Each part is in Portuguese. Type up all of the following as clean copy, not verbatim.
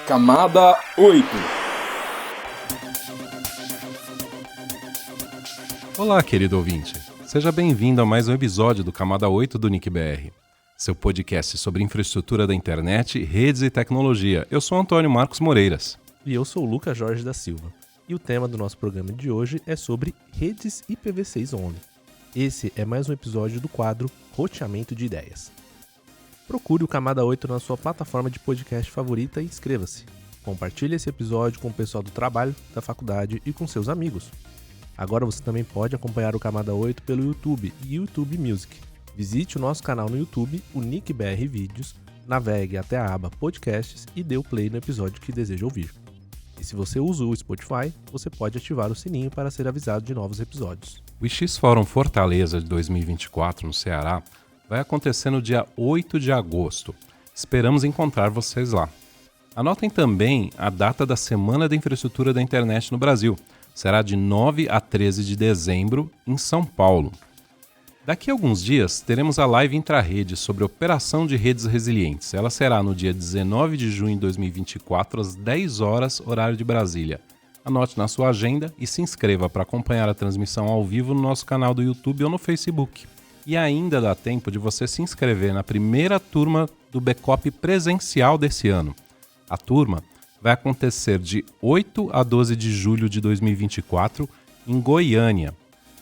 Camada 8. Olá, querido ouvinte. Seja bem-vindo a mais um episódio do Camada 8 do NICBR, seu podcast sobre infraestrutura da internet, redes e tecnologia. Eu sou Antônio Marcos Moreiras. E eu sou o Lucas Jorge da Silva. E o tema do nosso programa de hoje é sobre redes IPv6 only. Esse é mais um episódio do quadro Roteamento de Ideias. Procure o Camada 8 na sua plataforma de podcast favorita e inscreva-se. Compartilhe esse episódio com o pessoal do trabalho, da faculdade e com seus amigos. Agora você também pode acompanhar o Camada 8 pelo YouTube e YouTube Music. Visite o nosso canal no YouTube, o NICBR Vídeos, navegue até a aba Podcasts e dê o play no episódio que deseja ouvir. E se você usa o Spotify, você pode ativar o sininho para ser avisado de novos episódios. O X-Fórum Fortaleza de 2024 no Ceará vai acontecer no dia 8 de agosto. Esperamos encontrar vocês lá. Anotem também a data da Semana da Infraestrutura da Internet no Brasil. Será de 9 a 13 de dezembro, em São Paulo. Daqui a alguns dias, teremos a live Intra-Rede sobre operação de redes resilientes. Ela será no dia 19 de junho de 2024, às 10 horas, horário de Brasília. Anote na sua agenda e se inscreva para acompanhar a transmissão ao vivo no nosso canal do YouTube ou no Facebook. E ainda dá tempo de você se inscrever na primeira turma do Backup presencial desse ano. A turma vai acontecer de 8 a 12 de julho de 2024 em Goiânia.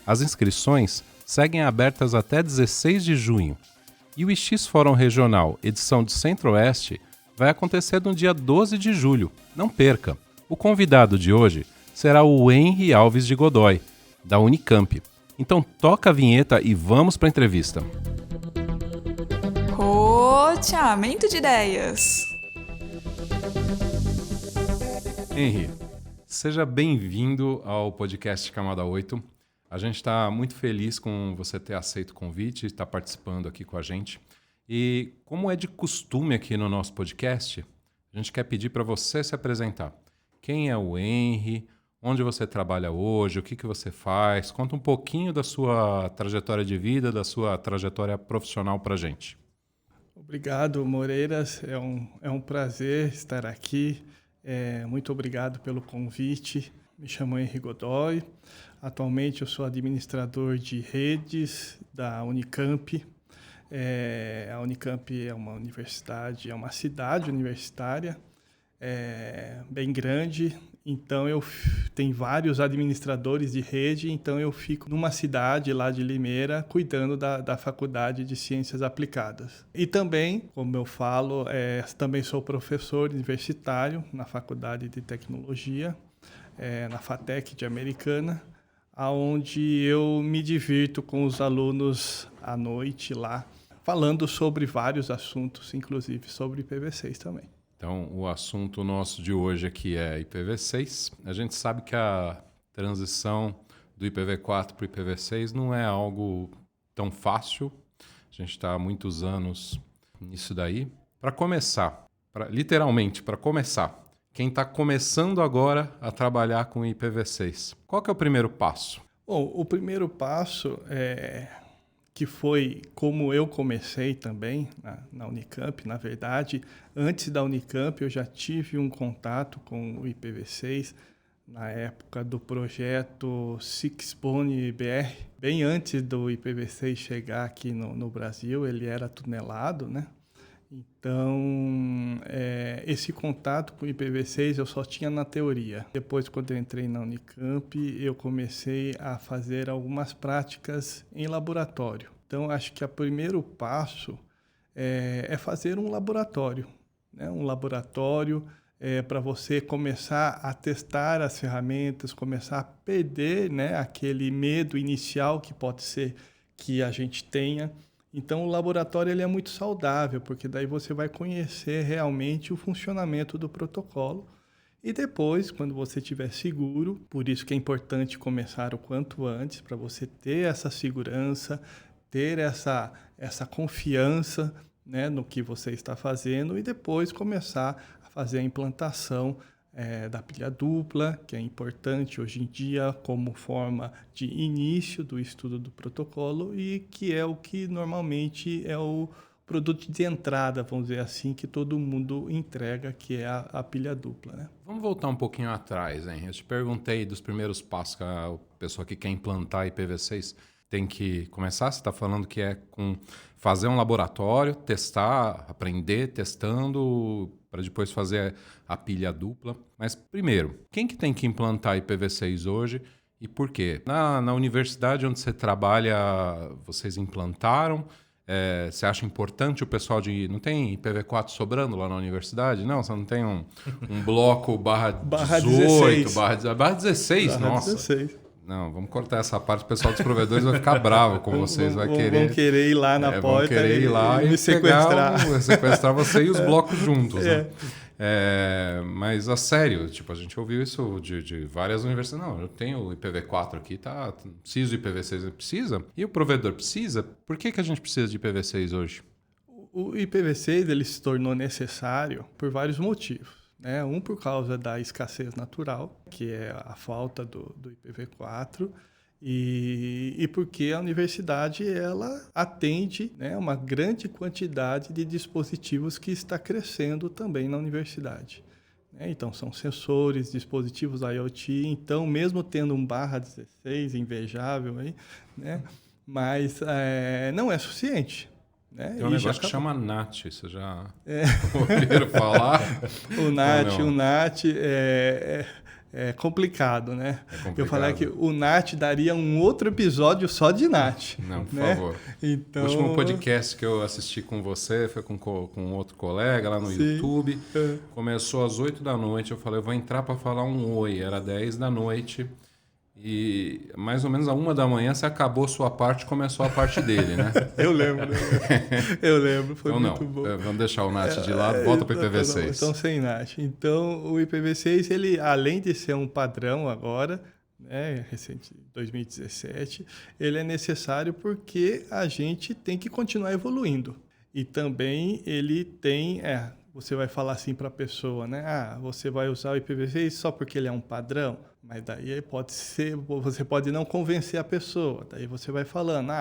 As inscrições seguem abertas até 16 de junho. E o X-Fórum Regional, edição de Centro-Oeste, vai acontecer no dia 12 de julho. Não perca! O convidado de hoje será o Henry Alves de Godoy, da Unicamp. Então toca a vinheta e vamos para a entrevista. Roteamento de ideias. Henry, seja bem-vindo ao podcast Camada 8. A gente está muito feliz com você ter aceito o convite e estar participando aqui com a gente. E como é de costume aqui no nosso podcast, a gente quer pedir para você se apresentar. Quem é o Henry? Onde você trabalha hoje? O que você faz? Conta um pouquinho da sua trajetória de vida, da sua trajetória profissional para a gente. Obrigado, Moreiras. É um prazer estar aqui. Muito obrigado pelo convite. Me chamo Henry Godoy. Atualmente eu sou administrador de redes da Unicamp. A Unicamp é uma universidade, é uma cidade universitária bem grande. Então tem vários administradores de rede, então eu fico numa cidade lá de Limeira cuidando da Faculdade de Ciências Aplicadas. E também, como eu falo, também sou professor universitário na Faculdade de Tecnologia, na FATEC de Americana, onde eu me divirto com os alunos à noite lá, falando sobre vários assuntos, inclusive sobre IPv6 também. Então, o assunto nosso de hoje aqui é IPv6. A gente sabe que a transição do IPv4 para o IPv6 não é algo tão fácil. A gente está há muitos anos nisso daí. Para começar, literalmente, para começar, quem está começando agora a trabalhar com IPv6, qual que é o primeiro passo? Bom, o primeiro passo que foi como eu comecei também na Unicamp. Na verdade, antes da Unicamp eu já tive um contato com o IPv6 na época do projeto Sixbone BR. Bem antes do IPv6 chegar aqui no Brasil, ele era tunelado, né? Então, esse contato com o IPv6 eu só tinha na teoria. Depois, quando eu entrei na Unicamp, eu comecei a fazer algumas práticas em laboratório. Então, acho que o primeiro passo é fazer um laboratório, né? Um laboratório para você começar a testar as ferramentas, começar a perder, né, aquele medo inicial que pode ser que a gente tenha. Então, o laboratório ele é muito saudável, porque daí você vai conhecer realmente o funcionamento do protocolo. E depois, quando você estiver seguro, por isso que é importante começar o quanto antes, para você ter essa segurança, ter essa confiança, né, no que você está fazendo, e depois começar a fazer a implantação da pilha dupla, que é importante hoje em dia como forma de início do estudo do protocolo e que é o que normalmente é o produto de entrada, vamos dizer assim, que todo mundo entrega, que é a pilha dupla, né? Vamos voltar um pouquinho atrás, hein? Eu te perguntei dos primeiros passos que a pessoa que quer implantar IPv6 tem que começar. Você está falando que é com fazer um laboratório, testar, aprender testando, para depois fazer a pilha dupla. Mas primeiro, quem que tem que implantar IPv6 hoje e por quê? Na universidade onde você trabalha, vocês implantaram? Você acha importante o pessoal de... Não tem IPv4 sobrando lá na universidade? Não, você não tem um bloco barra 18, barra 16, nossa. 16. Não, vamos cortar essa parte, o pessoal dos provedores vai ficar bravo com vocês. Vão querer ir lá na porta vão querer ir lá e me sequestrar. Sequestrar você e os blocos juntos. Né? Mas a sério, tipo, a gente ouviu isso de várias universidades. Não, eu tenho o IPv4 aqui, tá? Preciso de IPv6, precisa? E o provedor precisa? Por que a gente precisa de IPv6 hoje? O IPv6 ele se tornou necessário por vários motivos. Né? Um por causa da escassez natural, que é a falta do IPv4, e porque a universidade ela atende, né, uma grande quantidade de dispositivos que está crescendo também na universidade. Então, são sensores, dispositivos IoT, então, mesmo tendo um barra 16, invejável, aí, né, mas não é suficiente. Né? Tem um negócio que chama NAT, você já ouviram falar? O NAT é complicado, né? complicado. Eu falei que o NAT daria um outro episódio só de NAT. Não, por né? favor. Então... O último podcast que eu assisti com você foi com outro colega lá no YouTube. Começou às 8 da noite, eu falei, eu vou entrar para falar um oi. Era 10 da noite. E mais ou menos a 1 da manhã você acabou sua parte, começou a parte dele, né? Eu lembro, foi então, muito bom. Vamos deixar o NAT de lado, volta para o IPv6. Então, sem NAT. Então, o IPv6, ele, além de ser um padrão agora, né, recente, 2017, ele é necessário porque a gente tem que continuar evoluindo. E também ele tem... você vai falar assim para a pessoa, né? Você vai usar o IPv6 só porque ele é um padrão? Mas daí você pode não convencer a pessoa. Daí você vai falando,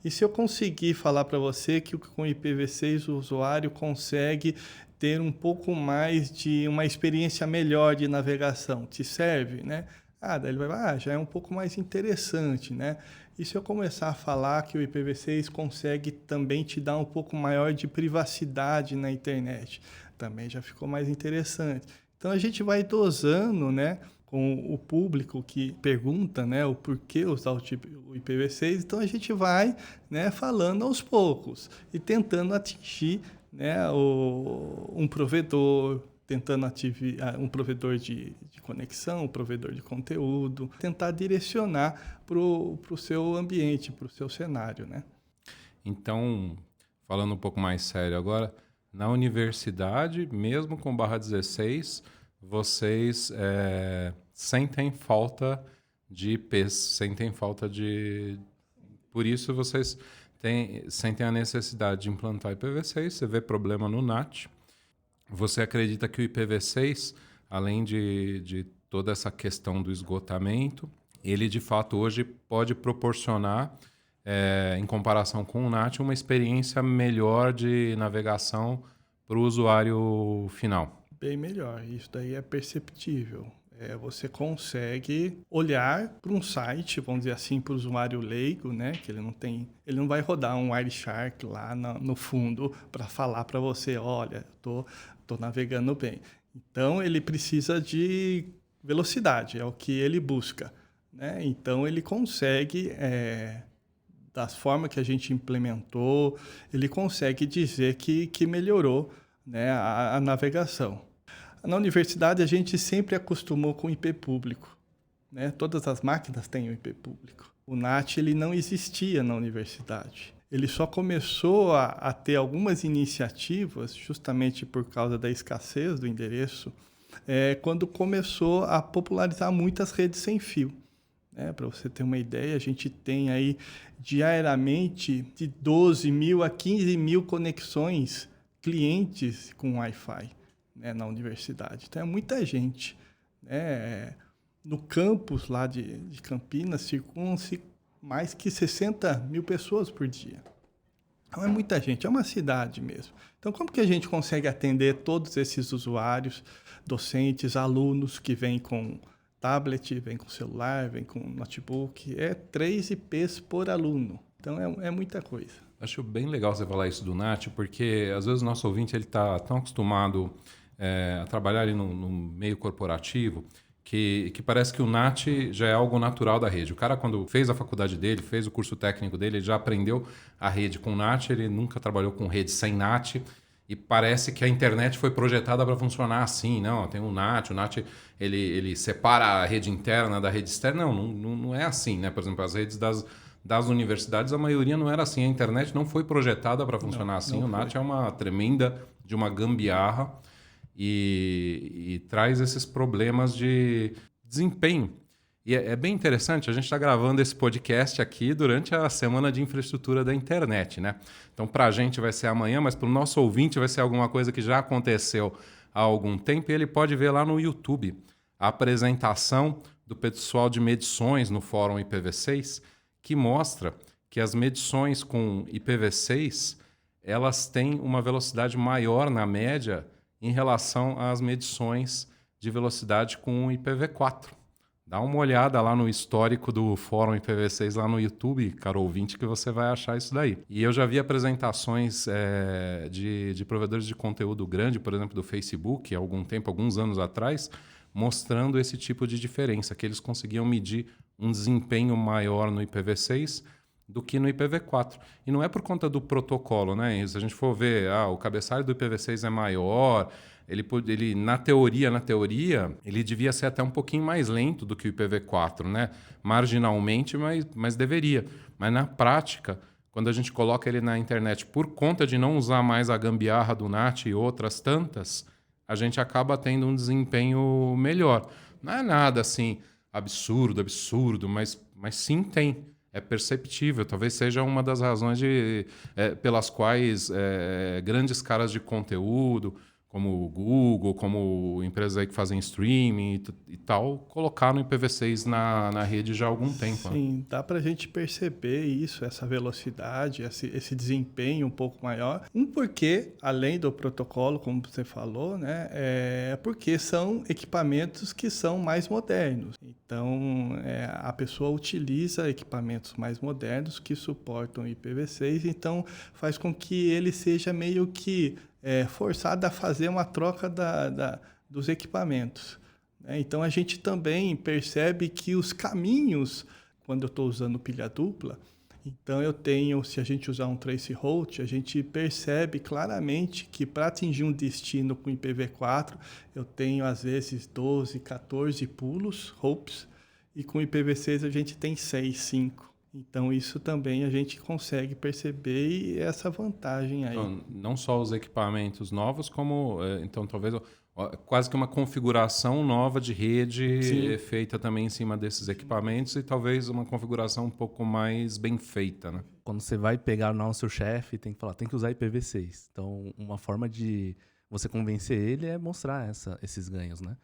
e se eu conseguir falar para você que com o IPv6 o usuário consegue ter um pouco mais de uma experiência melhor de navegação, te serve, né? Daí ele vai falar, já é um pouco mais interessante, né? E se eu começar a falar que o IPv6 consegue também te dar um pouco maior de privacidade na internet, também já ficou mais interessante. Então a gente vai dosando, né, com o público que pergunta, né, o porquê usar o IPv6, então a gente vai, né, falando aos poucos e tentando atingir, né, um provedor, tentando um provedor de conexão, um provedor de conteúdo, tentar direcionar para o seu ambiente, para o seu cenário, né? Então, falando um pouco mais sério agora, na universidade, mesmo com barra 16, vocês sentem falta de IPs, sentem falta de... Por isso, vocês sentem a necessidade de implantar IPv6, você vê problema no NAT. Você acredita que o IPv6, além de toda essa questão do esgotamento, ele, de fato, hoje pode proporcionar, em comparação com o NAT, uma experiência melhor de navegação para o usuário final? Bem melhor. Isso daí é perceptível. Você consegue olhar para um site, vamos dizer assim, para o usuário leigo, né? Que ele não vai rodar um Wireshark lá no fundo para falar para você, olha, tô navegando bem. Então, ele precisa de velocidade, é o que ele busca, né? Então, ele consegue, da forma que a gente implementou, ele consegue dizer que melhorou, né, a navegação. Na universidade, a gente sempre acostumou com IP público, né? Todas as máquinas têm o IP público. O NAT ele não existia na universidade. Ele só começou a ter algumas iniciativas, justamente por causa da escassez do endereço, quando começou a popularizar muitas redes sem fio. Para você ter uma ideia, a gente tem aí diariamente de 12 mil a 15 mil conexões clientes com Wi-Fi, né, na universidade. Então, é muita gente. Né? No campus lá de Campinas, circulam-se mais que 60 mil pessoas por dia. Não é muita gente, é uma cidade mesmo. Então, como que a gente consegue atender todos esses usuários, docentes, alunos que vêm com tablet, vêm com celular, vêm com notebook? É 3 IPs por aluno. Então, é muita coisa. Acho bem legal você falar isso do NAT, porque às vezes o nosso ouvinte está tão acostumado a trabalhar ali no meio corporativo que parece que o NAT já é algo natural da rede. O cara, quando fez a faculdade dele, fez o curso técnico dele, ele já aprendeu a rede com NAT, ele nunca trabalhou com rede sem NAT, e parece que a internet foi projetada para funcionar assim. Não, tem o NAT ele separa a rede interna da rede externa. Não é assim, né? Por exemplo, as redes das universidades, a maioria não era assim. A internet não foi projetada para funcionar assim. O NAT é uma tremenda de uma gambiarra e traz esses problemas de desempenho. E é bem interessante, a gente está gravando esse podcast aqui durante a Semana de Infraestrutura da Internet, né? Então, para a gente vai ser amanhã, mas para o nosso ouvinte vai ser alguma coisa que já aconteceu há algum tempo, e ele pode ver lá no YouTube a apresentação do pessoal de medições no Fórum IPv6, que mostra que as medições com IPv6 elas têm uma velocidade maior na média em relação às medições de velocidade com IPv4. Dá uma olhada lá no histórico do Fórum IPv6 lá no YouTube, caro ouvinte, que você vai achar isso daí. E eu já vi apresentações de provedores de conteúdo grande, por exemplo, do Facebook, há algum tempo, alguns anos atrás, mostrando esse tipo de diferença, que eles conseguiam medir um desempenho maior no IPv6 do que no IPv4. E não é por conta do protocolo, né? Se a gente for ver, o cabeçalho do IPv6 é maior, ele na teoria, ele devia ser até um pouquinho mais lento do que o IPv4, né? Marginalmente, mas deveria. Mas na prática, quando a gente coloca ele na internet, por conta de não usar mais a gambiarra do NAT e outras tantas, a gente acaba tendo um desempenho melhor. Não é nada assim absurdo, mas sim tem. É perceptível. Talvez seja uma das razões pelas quais grandes caras de conteúdo, como o Google, como empresas aí que fazem streaming e tal, colocaram o IPv6 na rede já há algum tempo. Sim, né? dá para a gente perceber isso, essa velocidade, esse desempenho um pouco maior. Porque, além do protocolo, como você falou, né, porque são equipamentos que são mais modernos. Então, a pessoa utiliza equipamentos mais modernos que suportam IPv6, então faz com que ele seja meio que forçado a fazer uma troca dos equipamentos. Então, a gente também percebe que os caminhos, quando eu estou usando pilha dupla, então eu tenho, se a gente usar um trace route, a gente percebe claramente que para atingir um destino com IPv4, eu tenho às vezes 12, 14 pulos, hops, e com IPv6 a gente tem 6, 5. Então, isso também a gente consegue perceber e essa vantagem aí. Então, não só os equipamentos novos, como então talvez quase que uma configuração nova de rede feita também em cima desses equipamentos e talvez uma configuração um pouco mais bem feita, né? Quando você vai pegar o seu chefe, tem que falar, tem que usar IPv6. Então, uma forma de você convencer ele é mostrar esses ganhos, né?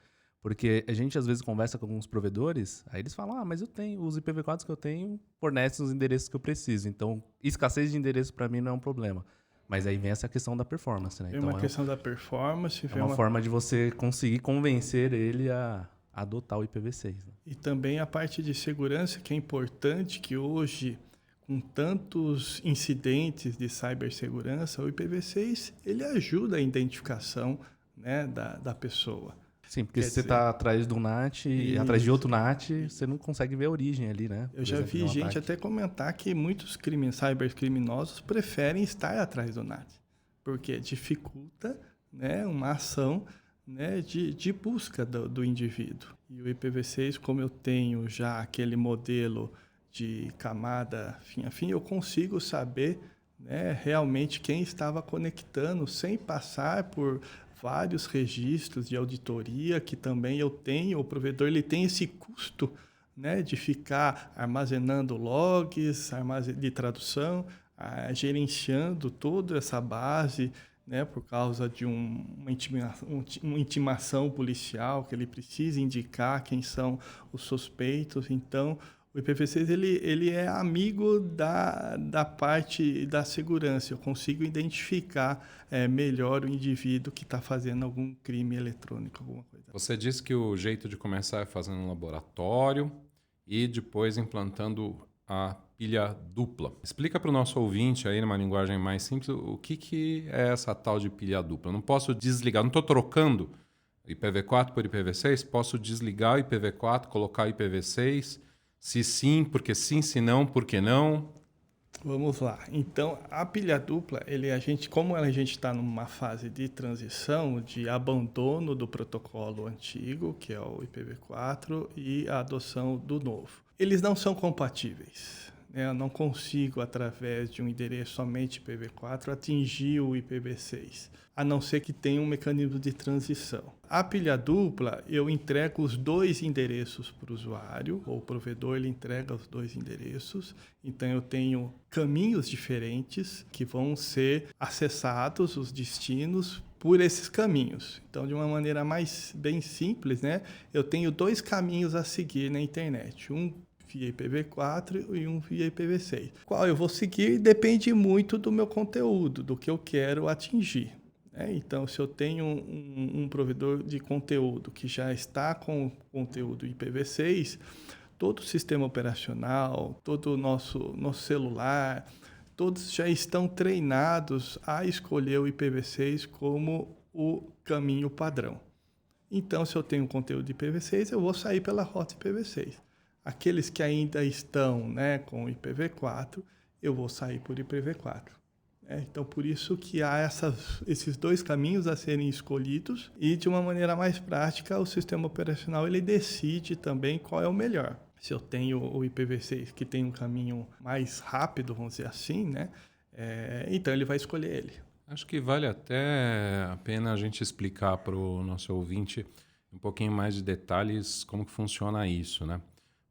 Porque a gente, às vezes, conversa com alguns provedores, aí eles falam, mas eu tenho, os IPv4 que eu tenho fornecem os endereços que eu preciso. Então, escassez de endereço para mim não é um problema. Mas aí vem essa questão da performance, né? É então, uma questão da performance. É uma forma de você conseguir convencer ele a adotar o IPv6. Né? E também a parte de segurança, que é importante, que hoje, com tantos incidentes de cibersegurança, o IPv6 ele ajuda a identificação, né, da pessoa. Sim, porque se você está atrás de um NAT e atrás de outro NAT, você não consegue ver a origem ali, né? Eu já vi gente até comentar que muitos cybercriminosos preferem estar atrás do NAT, porque dificulta, né, uma ação, né, de busca do indivíduo. E o IPv6, como eu tenho já aquele modelo de camada fim a fim, eu consigo saber, né, realmente quem estava conectando sem passar por vários registros de auditoria que também eu tenho. O provedor ele tem esse custo, né, de ficar armazenando logs de tradução, gerenciando toda essa base, né, por causa de uma intimação policial que ele precisa indicar quem são os suspeitos. Então, O IPv6 ele é amigo da parte da segurança. Eu consigo identificar melhor o indivíduo que está fazendo algum crime eletrônico, alguma coisa. Você disse que o jeito de começar é fazendo um laboratório e depois implantando a pilha dupla. Explica para o nosso ouvinte aí, numa linguagem mais simples, o que é essa tal de pilha dupla. Eu não posso desligar, não estou trocando IPv4 por IPv6, posso desligar o IPv4, colocar o IPv6, se sim, porque sim, se não, porque não. Vamos lá. Então, a pilha dupla, como a gente está numa fase de transição, de abandono do protocolo antigo, que é o IPv4, e a adoção do novo. Eles não são compatíveis. Eu não consigo, através de um endereço somente IPv4, atingir o IPv6, a não ser que tenha um mecanismo de transição. A pilha dupla, eu entrego os dois endereços para o usuário, ou o provedor ele entrega os dois endereços. Então, eu tenho caminhos diferentes que vão ser acessados, os destinos, por esses caminhos. Então, de uma maneira bem simples, né? Eu tenho dois caminhos a seguir na internet. Um via IPv4 e um via IPv6. Qual eu vou seguir depende muito do meu conteúdo, do que eu quero atingir. Então, se eu tenho um provedor de conteúdo que já está com conteúdo IPv6, todo o sistema operacional, todo o nosso celular, todos já estão treinados a escolher o IPv6 como o caminho padrão. Então, se eu tenho conteúdo IPv6, eu vou sair pela rota IPv6. Aqueles que ainda estão com IPv4, eu vou sair por IPv4. Então, por isso que há esses dois caminhos a serem escolhidos e, de uma maneira mais prática, o sistema operacional ele decide também qual é o melhor. Se eu tenho o IPv6 que tem um caminho mais rápido, vamos dizer assim, então ele vai escolher ele. Acho que vale até a pena a gente explicar para o nosso ouvinte um pouquinho mais de detalhes como que funciona isso, né?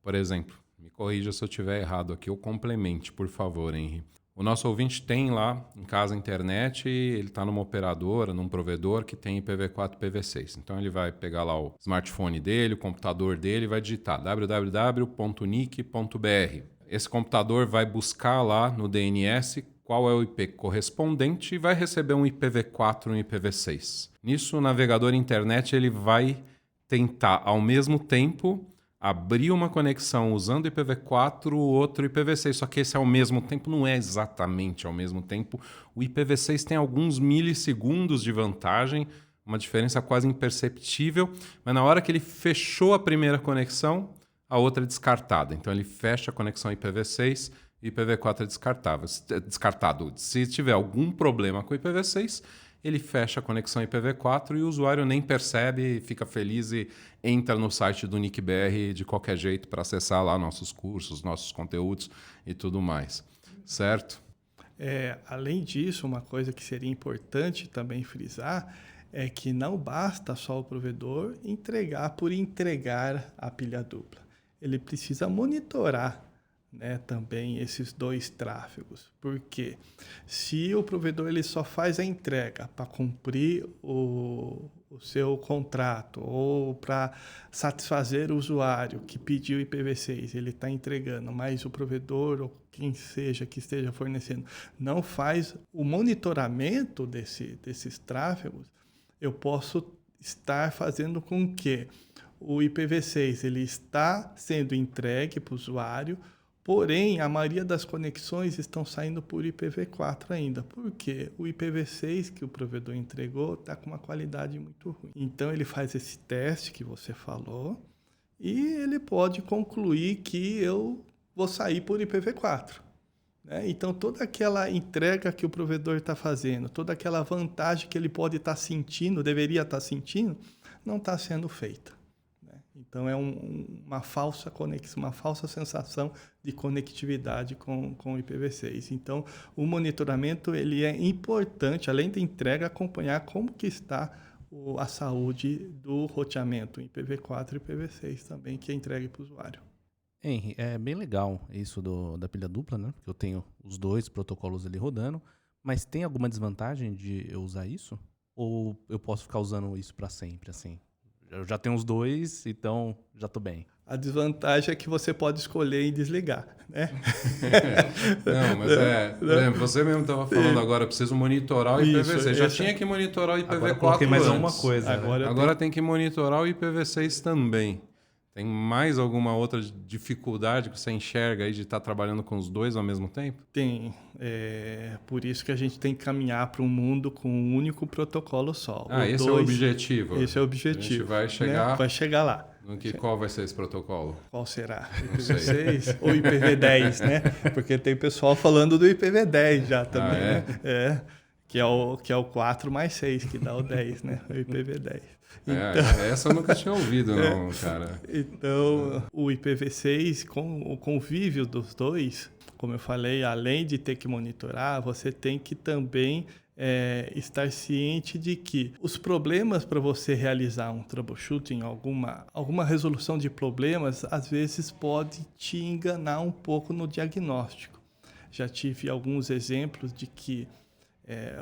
Por exemplo, me corrija se eu estiver errado aqui, ou complemente, por favor, Henry. O nosso ouvinte tem lá em casa a internet, ele está numa operadora, num provedor que tem IPv4 e IPv6. Então ele vai pegar lá o smartphone dele, o computador dele e vai digitar www.nic.br. Esse computador vai buscar lá no DNS qual é o IP correspondente e vai receber um IPv4 e um IPv6. Nisso, o navegador internet ele vai tentar, ao mesmo tempo, abrir uma conexão usando IPv4, o outro IPv6, só que esse ao mesmo tempo não é exatamente ao mesmo tempo. O IPv6 tem alguns milissegundos de vantagem, uma diferença quase imperceptível, mas na hora que ele fechou a primeira conexão, a outra é descartada. Então ele fecha a conexão IPv6 e IPv4 é descartado. Se tiver algum problema com o IPv6, ele fecha a conexão IPv4 e o usuário nem percebe, fica feliz e entra no site do NICBR de qualquer jeito para acessar lá nossos cursos, nossos conteúdos e tudo mais. Certo? Além disso, uma coisa que seria importante também frisar é que não basta só o provedor entregar por entregar a pilha dupla. Ele precisa monitorar também esses dois tráfegos, porque se o provedor ele só faz a entrega para cumprir o seu contrato ou para satisfazer o usuário que pediu IPv6, ele está entregando, mas o provedor ou quem seja que esteja fornecendo não faz o monitoramento desses tráfegos, eu posso estar fazendo com que o IPv6 ele está sendo entregue para o usuário. Porém, a maioria das conexões estão saindo por IPv4 ainda, porque o IPv6 que o provedor entregou está com uma qualidade muito ruim. Então, ele faz esse teste que você falou e ele pode concluir que eu vou sair por IPv4. Então, toda aquela entrega que o provedor está fazendo, toda aquela vantagem que ele pode estar sentindo, deveria estar sentindo, não está sendo feita. Então, é uma falsa conexão, uma falsa sensação de conectividade com o IPv6. Então, o monitoramento ele é importante, além da entrega, acompanhar como que está a saúde do roteamento em IPv4 e IPv6 também, que é entregue para o usuário. Henry, é bem legal isso da pilha dupla, né? Porque eu tenho os dois protocolos ali rodando, mas tem alguma desvantagem de eu usar isso? Ou eu posso ficar usando isso para sempre, assim? Eu já tenho os dois, então já tô bem. A desvantagem é que você pode escolher em desligar, né? Não, mas por exemplo, você mesmo estava falando agora, preciso monitorar o IPv6. Isso, Já essa- tinha que monitorar o IPv4 Agora eu coloquei mais antes. uma coisa, né? Agora eu Agora tem que monitorar o IPv6 também. Tem mais alguma outra dificuldade que você enxerga aí de estar trabalhando com os dois ao mesmo tempo? Tem. Por isso que a gente tem que caminhar para um mundo com um único protocolo só. Esse é o objetivo. Esse é o objetivo. A gente vai né? chegar... Vai chegar lá. Qual vai ser esse protocolo? Qual será? Não sei. IPv6 ou IPv10, né? Porque tem pessoal falando do IPv10 já também, é? né? Que é o 4 mais 6, que dá o 10, né? O IPv10. Essa eu nunca tinha ouvido, não, cara. Então, o IPv6, com o convívio dos dois, como eu falei, além de ter que monitorar, você tem que também estar ciente de que os problemas para você realizar um troubleshooting, alguma resolução de problemas, às vezes pode te enganar um pouco no diagnóstico. Já tive alguns exemplos de que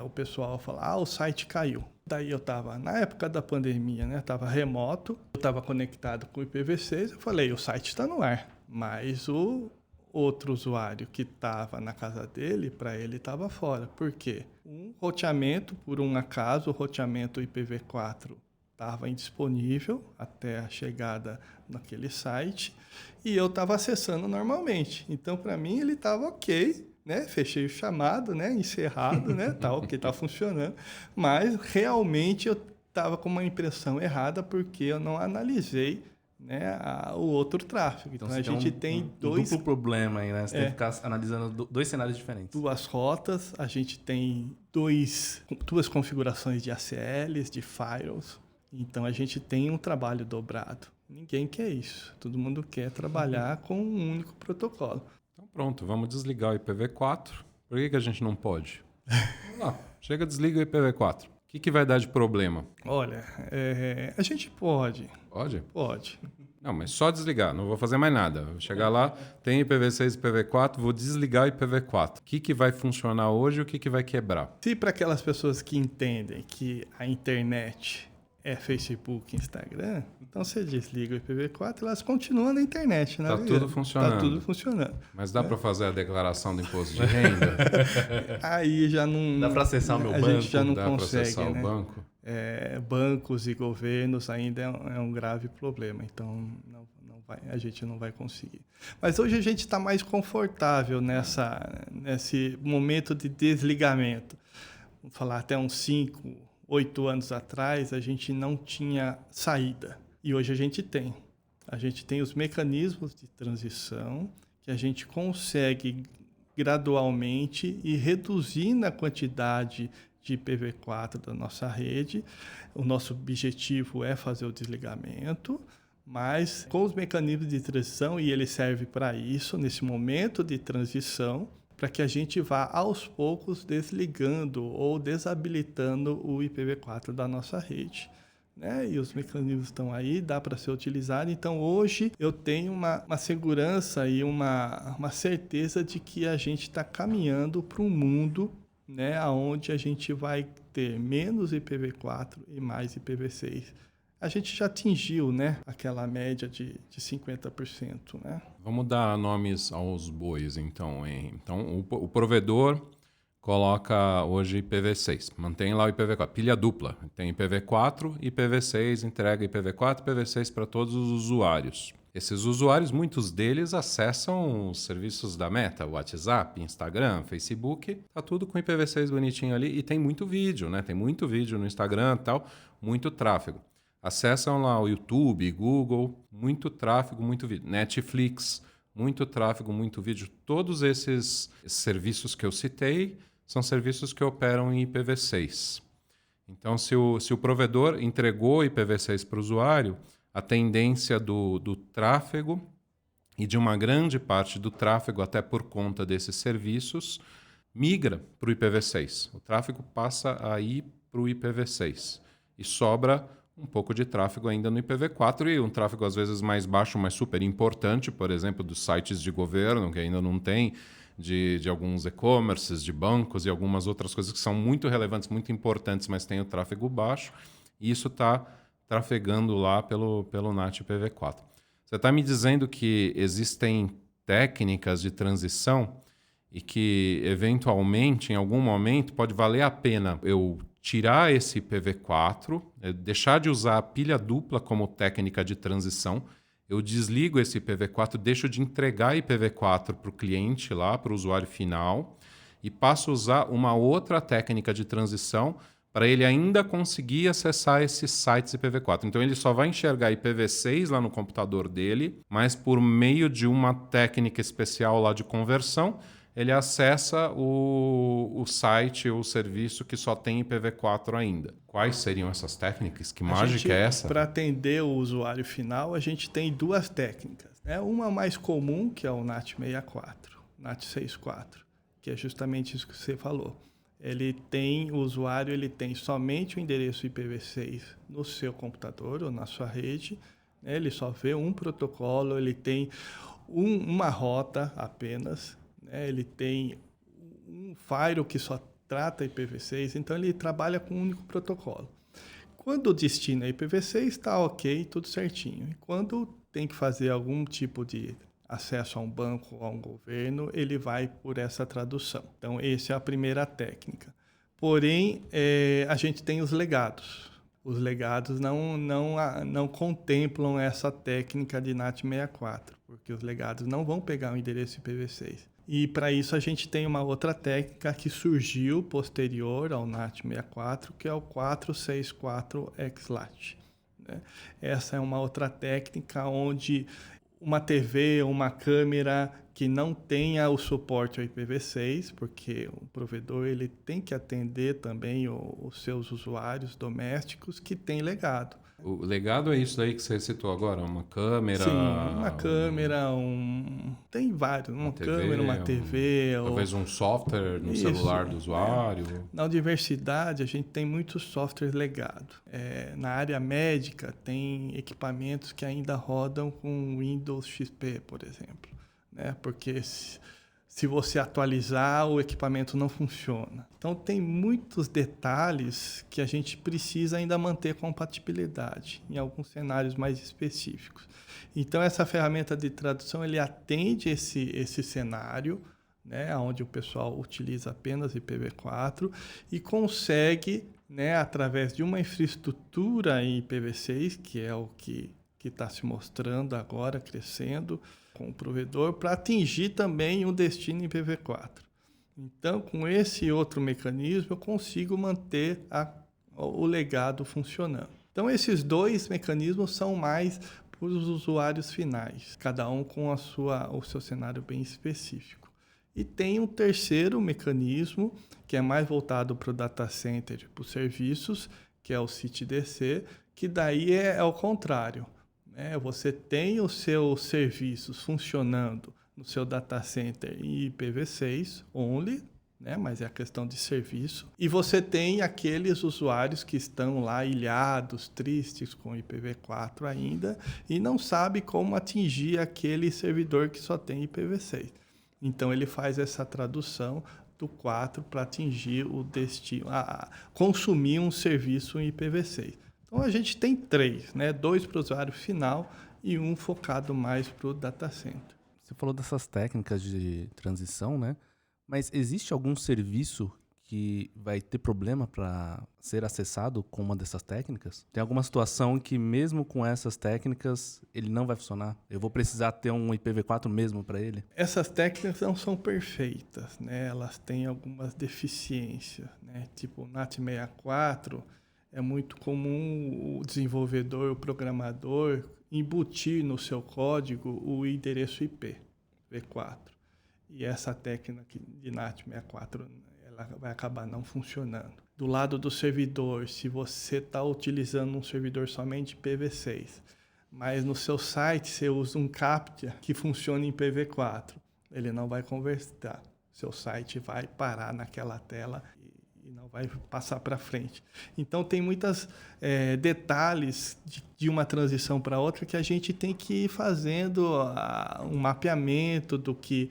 o pessoal fala, o site caiu. Daí eu estava, na época da pandemia, né? Estava remoto, eu estava conectado com o IPv6, eu falei, o site está no ar, mas o outro usuário que estava na casa dele, para ele estava fora. Por quê? Um roteamento, por um acaso, o roteamento IPv4 estava indisponível até a chegada naquele site e eu estava acessando normalmente. Então, para mim, ele estava ok, né? Fechei o chamado, né? Encerrado, né? Tá ok, tá funcionando. Mas, realmente, eu estava com uma impressão errada porque eu não analisei, né, o outro tráfego. Então a gente tem dois... duplo problema aí, né? Você tem que ficar analisando dois cenários diferentes. Duas rotas, a gente tem duas configurações de ACLs, de firewalls. Então a gente tem um trabalho dobrado. Ninguém quer isso. Todo mundo quer trabalhar com um único protocolo. Então pronto, vamos desligar o IPv4. Por que a gente não pode? Vamos lá, chega, desliga o IPv4. O que vai dar de problema? Olha, a gente pode. Pode? Pode. Não, mas só desligar, não vou fazer mais nada. Vou chegar lá, tem IPv6 e IPv4, vou desligar o IPv4. O que vai funcionar hoje e o que vai quebrar? Se para aquelas pessoas que entendem que a internet é Facebook, Instagram, então você desliga o IPv4 e elas continuam na internet. Tá tudo funcionando. Tá tudo funcionando. Mas dá para fazer a declaração do imposto de renda? Aí já não... Dá para acessar o meu banco? A gente já não dá consegue, para acessar né? o banco? Bancos e governos ainda é um grave problema, então a gente não vai conseguir. Mas hoje a gente está mais confortável nesse momento de desligamento. Vamos falar até uns 5, 8 anos atrás, a gente não tinha saída. E hoje a gente tem. A gente tem os mecanismos de transição que a gente consegue gradualmente ir reduzindo a quantidade de IPv4 da nossa rede. O nosso objetivo é fazer o desligamento, mas com os mecanismos de transição, e ele serve para isso, nesse momento de transição, para que a gente vá aos poucos desligando ou desabilitando o IPv4 da nossa rede. Né? E os mecanismos estão aí, dá para ser utilizado. Então, hoje, eu tenho uma segurança e uma certeza de que a gente está caminhando para um mundo, né, onde a gente vai ter menos IPv4 e mais IPv6. A gente já atingiu, né, aquela média de 50%. Né? Vamos dar nomes aos bois, então. Então, o provedor coloca hoje IPv6, mantém lá o IPv4, pilha dupla. Tem IPv4 e IPv6, entrega IPv4 e IPv6 para todos os usuários. Esses usuários, muitos deles acessam os serviços da Meta, WhatsApp, Instagram, Facebook, tá tudo com IPv6 bonitinho ali e tem muito vídeo, né? Tem muito vídeo no Instagram e tal, muito tráfego. Acessam lá o YouTube, Google, muito tráfego, muito vídeo. Netflix, muito tráfego, muito vídeo. Todos esses serviços que eu citei são serviços que operam em IPv6. Então, se o provedor entregou IPv6 para o usuário, a tendência do tráfego e de uma grande parte do tráfego, até por conta desses serviços, migra para o IPv6. O tráfego passa a ir para o IPv6 e sobra um pouco de tráfego ainda no IPv4 e um tráfego às vezes mais baixo, mas super importante, por exemplo, dos sites de governo, que ainda não tem, de alguns e-commerces, de bancos e algumas outras coisas que são muito relevantes, muito importantes, mas tem o tráfego baixo. E isso está trafegando lá pelo NAT IPv4. Você está me dizendo que existem técnicas de transição e que, eventualmente, em algum momento, pode valer a pena eu tirar esse IPv4, deixar de usar a pilha dupla como técnica de transição, eu desligo esse IPv4, deixo de entregar IPv4 para o cliente lá, para o usuário final, e passo a usar uma outra técnica de transição para ele ainda conseguir acessar esses sites IPv4. Então ele só vai enxergar IPv6 lá no computador dele, mas por meio de uma técnica especial lá de conversão, ele acessa o site ou o serviço que só tem IPv4 ainda. Quais seriam essas técnicas? Que mágica é essa? Para atender o usuário final, a gente tem duas técnicas, né? Uma mais comum, que é o NAT64, NAT64, que é justamente isso que você falou. O usuário tem somente o endereço IPv6 no seu computador ou na sua rede, né? Ele só vê um protocolo, ele tem uma rota apenas, né? Ele tem um firewall que só trata IPv6, então ele trabalha com um único protocolo. Quando o destino é IPv6, está ok, tudo certinho. E quando tem que fazer algum tipo de acesso a um banco ou a um governo, ele vai por essa tradução. Então, essa é a primeira técnica. Porém, a gente tem os legados. Os legados não contemplam essa técnica de NAT64, porque os legados não vão pegar o endereço IPv6. E, para isso, a gente tem uma outra técnica que surgiu posterior ao NAT64, que é o 464XLAT. Né? Essa é uma outra técnica onde uma TV ou uma câmera que não tenha o suporte ao IPv6, porque o provedor ele tem que atender também os seus usuários domésticos que têm legado. O legado é isso daí que você citou agora? Uma câmera? Sim, uma câmera, tem vários. Uma câmera, uma TV. Talvez um software no celular do usuário. Na universidade, a gente tem muitos softwares legados. Na área médica, tem equipamentos que ainda rodam com Windows XP, por exemplo. Né? Porque se você atualizar, o equipamento não funciona. Então, tem muitos detalhes que a gente precisa ainda manter compatibilidade em alguns cenários mais específicos. Então, essa ferramenta de tradução ele atende esse cenário, né, onde o pessoal utiliza apenas IPv4 e consegue, né, através de uma infraestrutura em IPv6, que é o que está se mostrando agora, crescendo, com o provedor, para atingir também o destino IPv4. Então, com esse outro mecanismo, eu consigo manter o legado funcionando. Então, esses dois mecanismos são mais para os usuários finais, cada um com o seu cenário bem específico. E tem um terceiro mecanismo, que é mais voltado para o data center, para os serviços, que é o CIT-DC, que daí é ao contrário. Você tem os seus serviços funcionando no seu data center em IPv6 only, né? Mas é a questão de serviço. E você tem aqueles usuários que estão lá ilhados, tristes com IPv4 ainda e não sabe como atingir aquele servidor que só tem IPv6. Então ele faz essa tradução do 4 para atingir o destino, consumir um serviço em IPv6. Então, a gente tem 3, né? 2 para o usuário final e um focado mais para o data center. Você falou dessas técnicas de transição, né? Mas existe algum serviço que vai ter problema para ser acessado com uma dessas técnicas? Tem alguma situação que mesmo com essas técnicas ele não vai funcionar? Eu vou precisar ter um IPv4 mesmo para ele? Essas técnicas não são perfeitas, né? Elas têm algumas deficiências, né? Tipo o NAT64... É muito comum o desenvolvedor, o programador, embutir no seu código o endereço IP, V4. E essa técnica de NAT64 ela vai acabar não funcionando. Do lado do servidor, se você está utilizando um servidor somente IPv6, mas no seu site você usa um CAPTCHA que funciona em IPv4, ele não vai converter. Seu site vai parar naquela tela e não vai passar para frente. Então, tem muitos detalhes de uma transição para outra que a gente tem que ir fazendo um mapeamento do que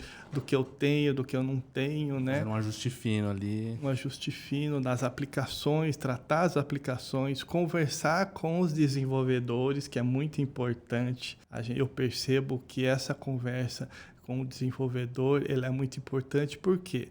eu tenho, do que eu não tenho, né? Fazer um ajuste fino ali. Um ajuste fino das aplicações, tratar as aplicações, conversar com os desenvolvedores, que é muito importante. Eu percebo que essa conversa com o desenvolvedor ela é muito importante, porque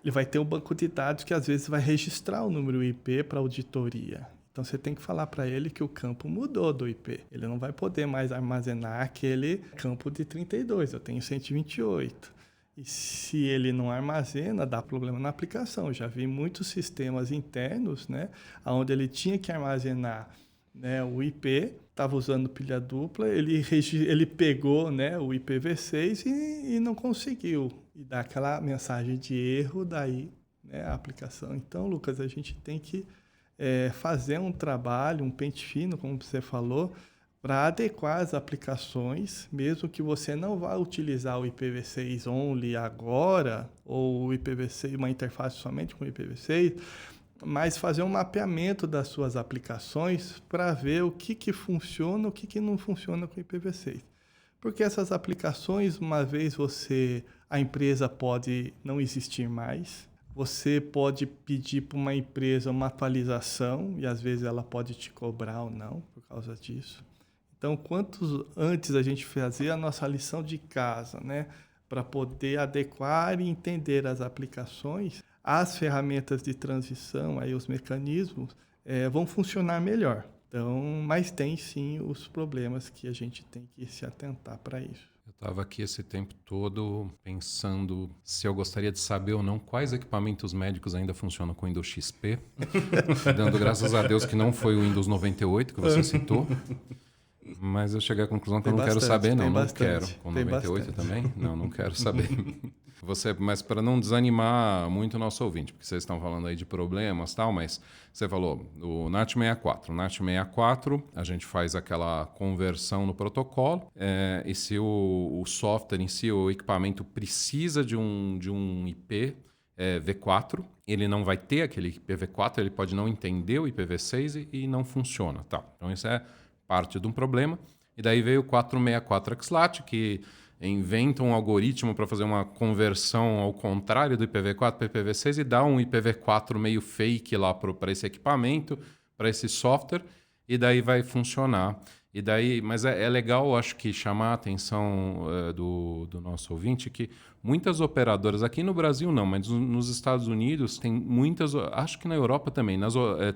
ele vai ter um banco de dados que às vezes vai registrar o número IP para auditoria. Então você tem que falar para ele que o campo mudou do IP. Ele não vai poder mais armazenar aquele campo de 32, eu tenho 128. E se ele não armazena, dá problema na aplicação. Eu já vi muitos sistemas internos, né, onde ele tinha que armazenar, né, o IP, estava usando pilha dupla, ele pegou, né, o IPv6 e não conseguiu. E dá aquela mensagem de erro, daí, né, a aplicação. Então, Lucas, a gente tem que fazer um trabalho, um pente fino, como você falou, para adequar as aplicações, mesmo que você não vá utilizar o IPv6 only agora, ou o IPv6, uma interface somente com o IPv6, mas fazer um mapeamento das suas aplicações para ver o que funciona, o que não funciona com o IPv6. Porque essas aplicações, uma vez a empresa pode não existir mais, você pode pedir para uma empresa uma atualização e às vezes ela pode te cobrar ou não por causa disso. Então, quanto antes a gente fazer a nossa lição de casa, né, para poder adequar e entender as aplicações, as ferramentas de transição, aí os mecanismos, vão funcionar melhor. Então, mas tem sim os problemas que a gente tem que se atentar para isso. Eu estava aqui esse tempo todo pensando se eu gostaria de saber ou não quais equipamentos médicos ainda funcionam com Windows XP, dando graças a Deus que não foi o Windows 98 que você citou. Mas eu cheguei à conclusão que eu não quero saber, não. Não quero. Com 98 também? Não quero saber. Mas para não desanimar muito o nosso ouvinte, porque vocês estão falando aí de problemas e tal, mas você falou o NAT64. O NAT64, a gente faz aquela conversão no protocolo, e se o software em si, o equipamento precisa de um IP V4, ele não vai ter aquele IPv4, ele pode não entender o IPv6 e não funciona. Tá. Então isso é parte de um problema. E daí veio o 464XLAT, que inventa um algoritmo para fazer uma conversão ao contrário do IPv4 para IPv6 e dá um IPv4 meio fake lá para esse equipamento, para esse software, e daí vai funcionar. E daí, mas é legal, acho que, chamar a atenção do nosso ouvinte que muitas operadoras, aqui no Brasil não, mas nos Estados Unidos tem muitas, acho que na Europa também,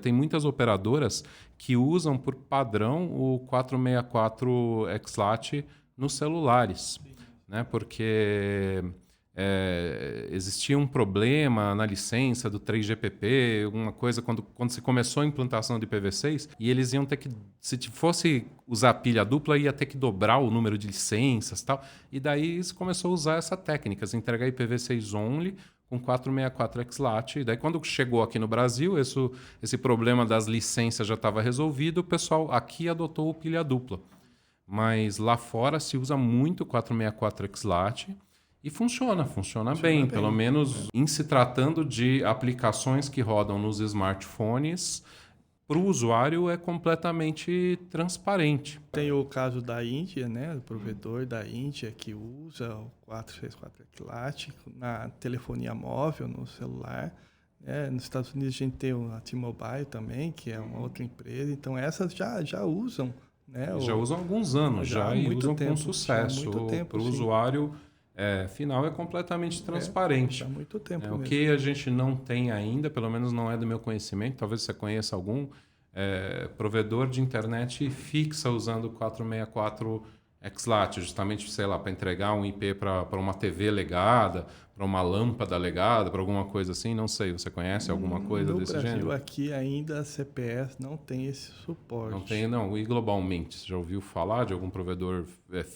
tem muitas operadoras que usam por padrão o 464XLAT nos celulares, né? Porque existia um problema na licença do 3GPP, alguma coisa, quando se começou a implantação de IPv6, e eles iam ter que, se fosse usar pilha dupla, ia ter que dobrar o número de licenças e tal. E daí se começou a usar essa técnica, entregar IPv6 only com 464XLAT. E daí quando chegou aqui no Brasil, esse problema das licenças já estava resolvido, o pessoal aqui adotou o pilha dupla. Mas lá fora se usa muito 464XLAT, e funciona bem, pelo menos em se tratando de aplicações que rodam nos smartphones, para o usuário é completamente transparente. Tem o caso da Índia, né? O provedor da Índia que usa o 464XLAT na telefonia móvel, no celular. Nos Estados Unidos a gente tem a T-Mobile também, que é uma outra empresa. Então essas já usam. Né? Já usam há alguns anos e usam com sucesso. Para o usuário final é completamente transparente. Há muito tempo O que a gente não tem ainda, pelo menos não é do meu conhecimento, talvez você conheça algum provedor de internet fixa usando 464XLAT, justamente, sei lá, para entregar um IP para uma TV legada, para uma lâmpada legada, para alguma coisa assim, não sei. Você conhece alguma coisa desse Brasil, gênero? Aqui ainda a CPS não tem esse suporte. Não tem, não. E globalmente, você já ouviu falar de algum provedor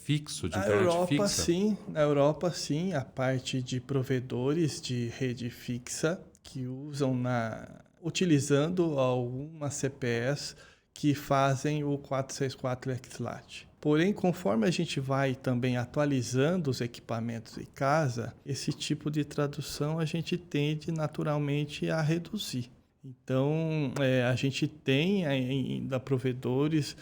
fixo, de internet fixa? Na Europa, sim. A parte de provedores de rede fixa que utilizando alguma CPS que fazem o 464XLAT. Porém, conforme a gente vai também atualizando os equipamentos em casa, esse tipo de tradução a gente tende naturalmente a reduzir. Então, a gente tem ainda provedores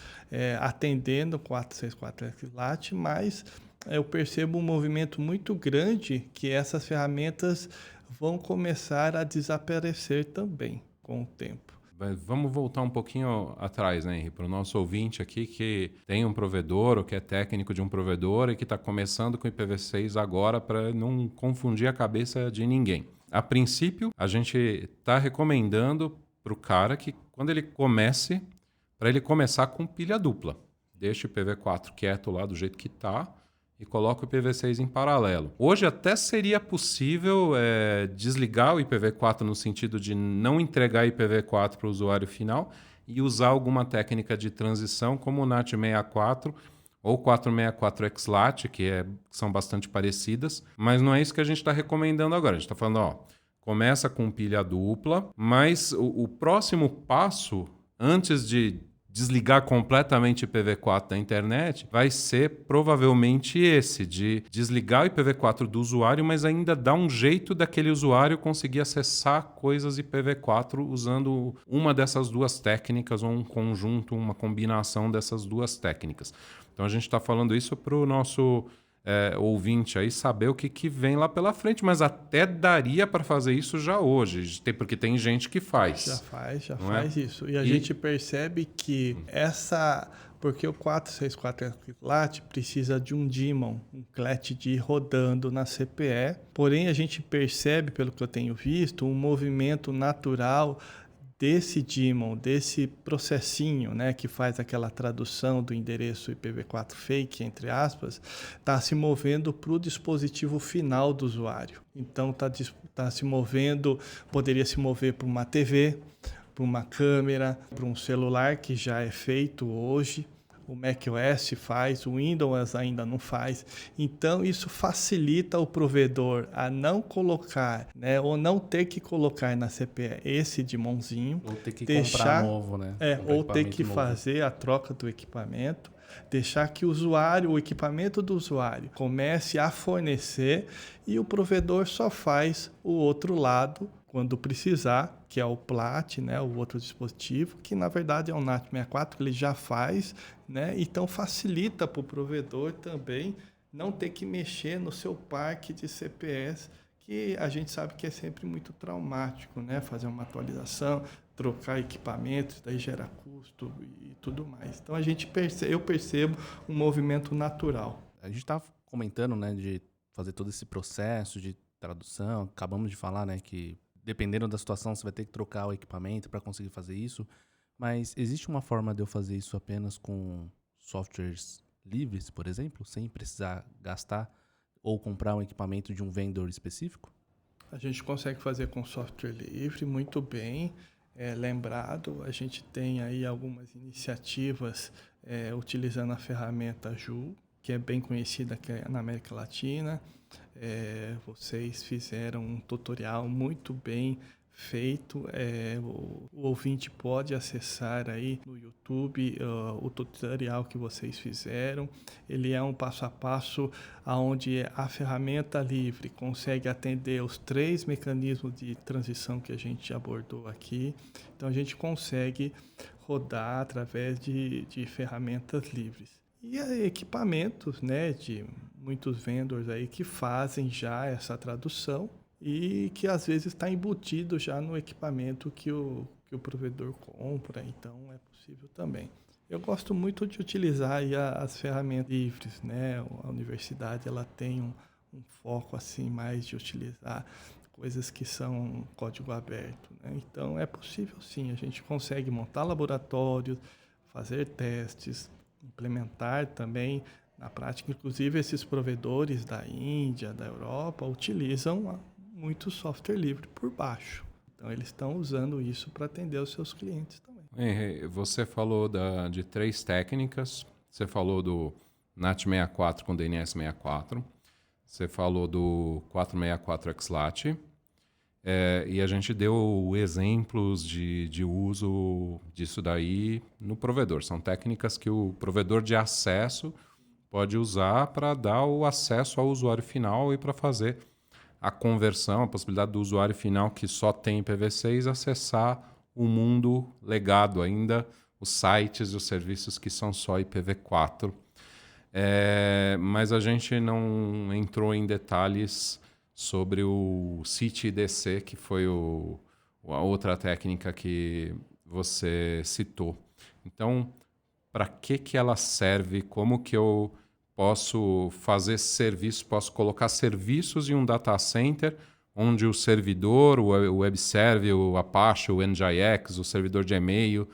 atendendo 464 XLAT, mas eu percebo um movimento muito grande que essas ferramentas vão começar a desaparecer também com o tempo. Vamos voltar um pouquinho atrás, né, Henry, para o nosso ouvinte aqui que tem um provedor ou que é técnico de um provedor e que está começando com IPv6 agora, para não confundir a cabeça de ninguém. A princípio, a gente está recomendando para o cara que quando ele comece, para ele começar com pilha dupla. Deixa o IPv4 quieto lá do jeito que está e coloca o IPv6 em paralelo. Hoje até seria possível desligar o IPv4 no sentido de não entregar IPv4 para o usuário final e usar alguma técnica de transição como o NAT64 ou 464 XLAT, que são bastante parecidas, mas não é isso que a gente está recomendando agora. A gente está falando, começa com pilha dupla, mas o próximo passo, antes de desligar completamente o IPv4 da internet, vai ser provavelmente esse, de desligar o IPv4 do usuário, mas ainda dar um jeito daquele usuário conseguir acessar coisas IPv4 usando uma dessas duas técnicas, ou um conjunto, uma combinação dessas duas técnicas. Então a gente está falando isso para o nosso ouvinte aí saber o que vem lá pela frente, mas até daria para fazer isso já hoje, porque tem gente que faz. Já faz isso. E a gente percebe que porque o 464 XLAT precisa de um daemon, um CLETD rodando na CPE, porém a gente percebe, pelo que eu tenho visto, um movimento natural desse daemon, desse processinho, né, que faz aquela tradução do endereço IPv4 fake, entre aspas, está se movendo para o dispositivo final do usuário. Então, está se movendo, poderia se mover para uma TV, para uma câmera, para um celular, que já é feito hoje. O macOS faz, o Windows ainda não faz. Então, isso facilita o provedor a não colocar, né, ou não ter que colocar na CPE esse daemonzinho. Ou ter que comprar novo, né? Ou ter que fazer a troca do equipamento. Deixar que o equipamento do usuário comece a fornecer e o provedor só faz o outro lado quando precisar, que é o PLAT, né, o outro dispositivo, que na verdade é um NAT64, que ele já faz, né, então facilita para o provedor também não ter que mexer no seu parque de CPEs, que a gente sabe que é sempre muito traumático, né, fazer uma atualização, trocar equipamentos, daí gera custo e tudo mais. Então eu percebo um movimento natural. A gente está comentando, né, de fazer todo esse processo de tradução, acabamos de falar, né, que dependendo da situação, você vai ter que trocar o equipamento para conseguir fazer isso. Mas existe uma forma de eu fazer isso apenas com softwares livres, por exemplo, sem precisar gastar ou comprar um equipamento de um vendor específico? A gente consegue fazer com software livre muito bem. Lembrado, a gente tem aí algumas iniciativas utilizando a ferramenta Joule, que é bem conhecida aqui na América Latina. Vocês fizeram um tutorial muito bem feito. O ouvinte pode acessar aí no YouTube o tutorial que vocês fizeram. Ele é um passo a passo onde a ferramenta livre consegue atender os 3 mecanismos de transição que a gente abordou aqui. Então a gente consegue rodar através de ferramentas livres. E equipamentos, né, de muitos vendors aí que fazem já essa tradução e que às vezes está embutido já no equipamento que o provedor compra, então é possível também. Eu gosto muito de utilizar aí as ferramentas livres, né? A universidade ela tem um foco assim mais de utilizar coisas que são código aberto, né? Então é possível sim, a gente consegue montar laboratórios, fazer testes, implementar também na prática. Inclusive esses provedores da Índia, da Europa, utilizam muito software livre por baixo. Então eles estão usando isso para atender os seus clientes também. Você falou de 3 técnicas. Você falou do NAT64 com DNS64. Você falou do 464 XLAT. E a gente deu exemplos de uso disso daí no provedor. São técnicas que o provedor de acesso pode usar para dar o acesso ao usuário final e para fazer a conversão, a possibilidade do usuário final que só tem IPv6 acessar o mundo legado ainda, os sites e os serviços que são só IPv4. Mas a gente não entrou em detalhes sobre o CIT-IDC, que foi a outra técnica que você citou. Então, para que ela serve? Como que eu posso fazer serviço? Posso colocar serviços em um data center onde o servidor, o web server, o Apache, o NGIX, o servidor de e-mail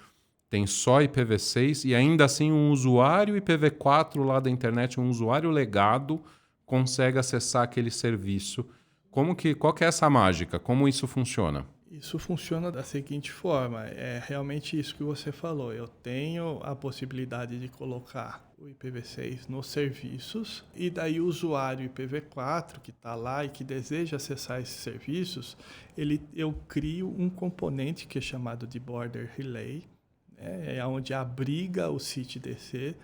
tem só IPv6 e ainda assim um usuário IPv4 lá da internet, um usuário legado, consegue acessar aquele serviço. Qual que é essa mágica? Como isso funciona? Isso funciona da seguinte forma, é realmente isso que você falou. Eu tenho a possibilidade de colocar o IPv6 nos serviços e daí o usuário IPv4 que está lá e que deseja acessar esses serviços, eu crio um componente que é chamado de Border Relay, é onde abriga o CIT-DC,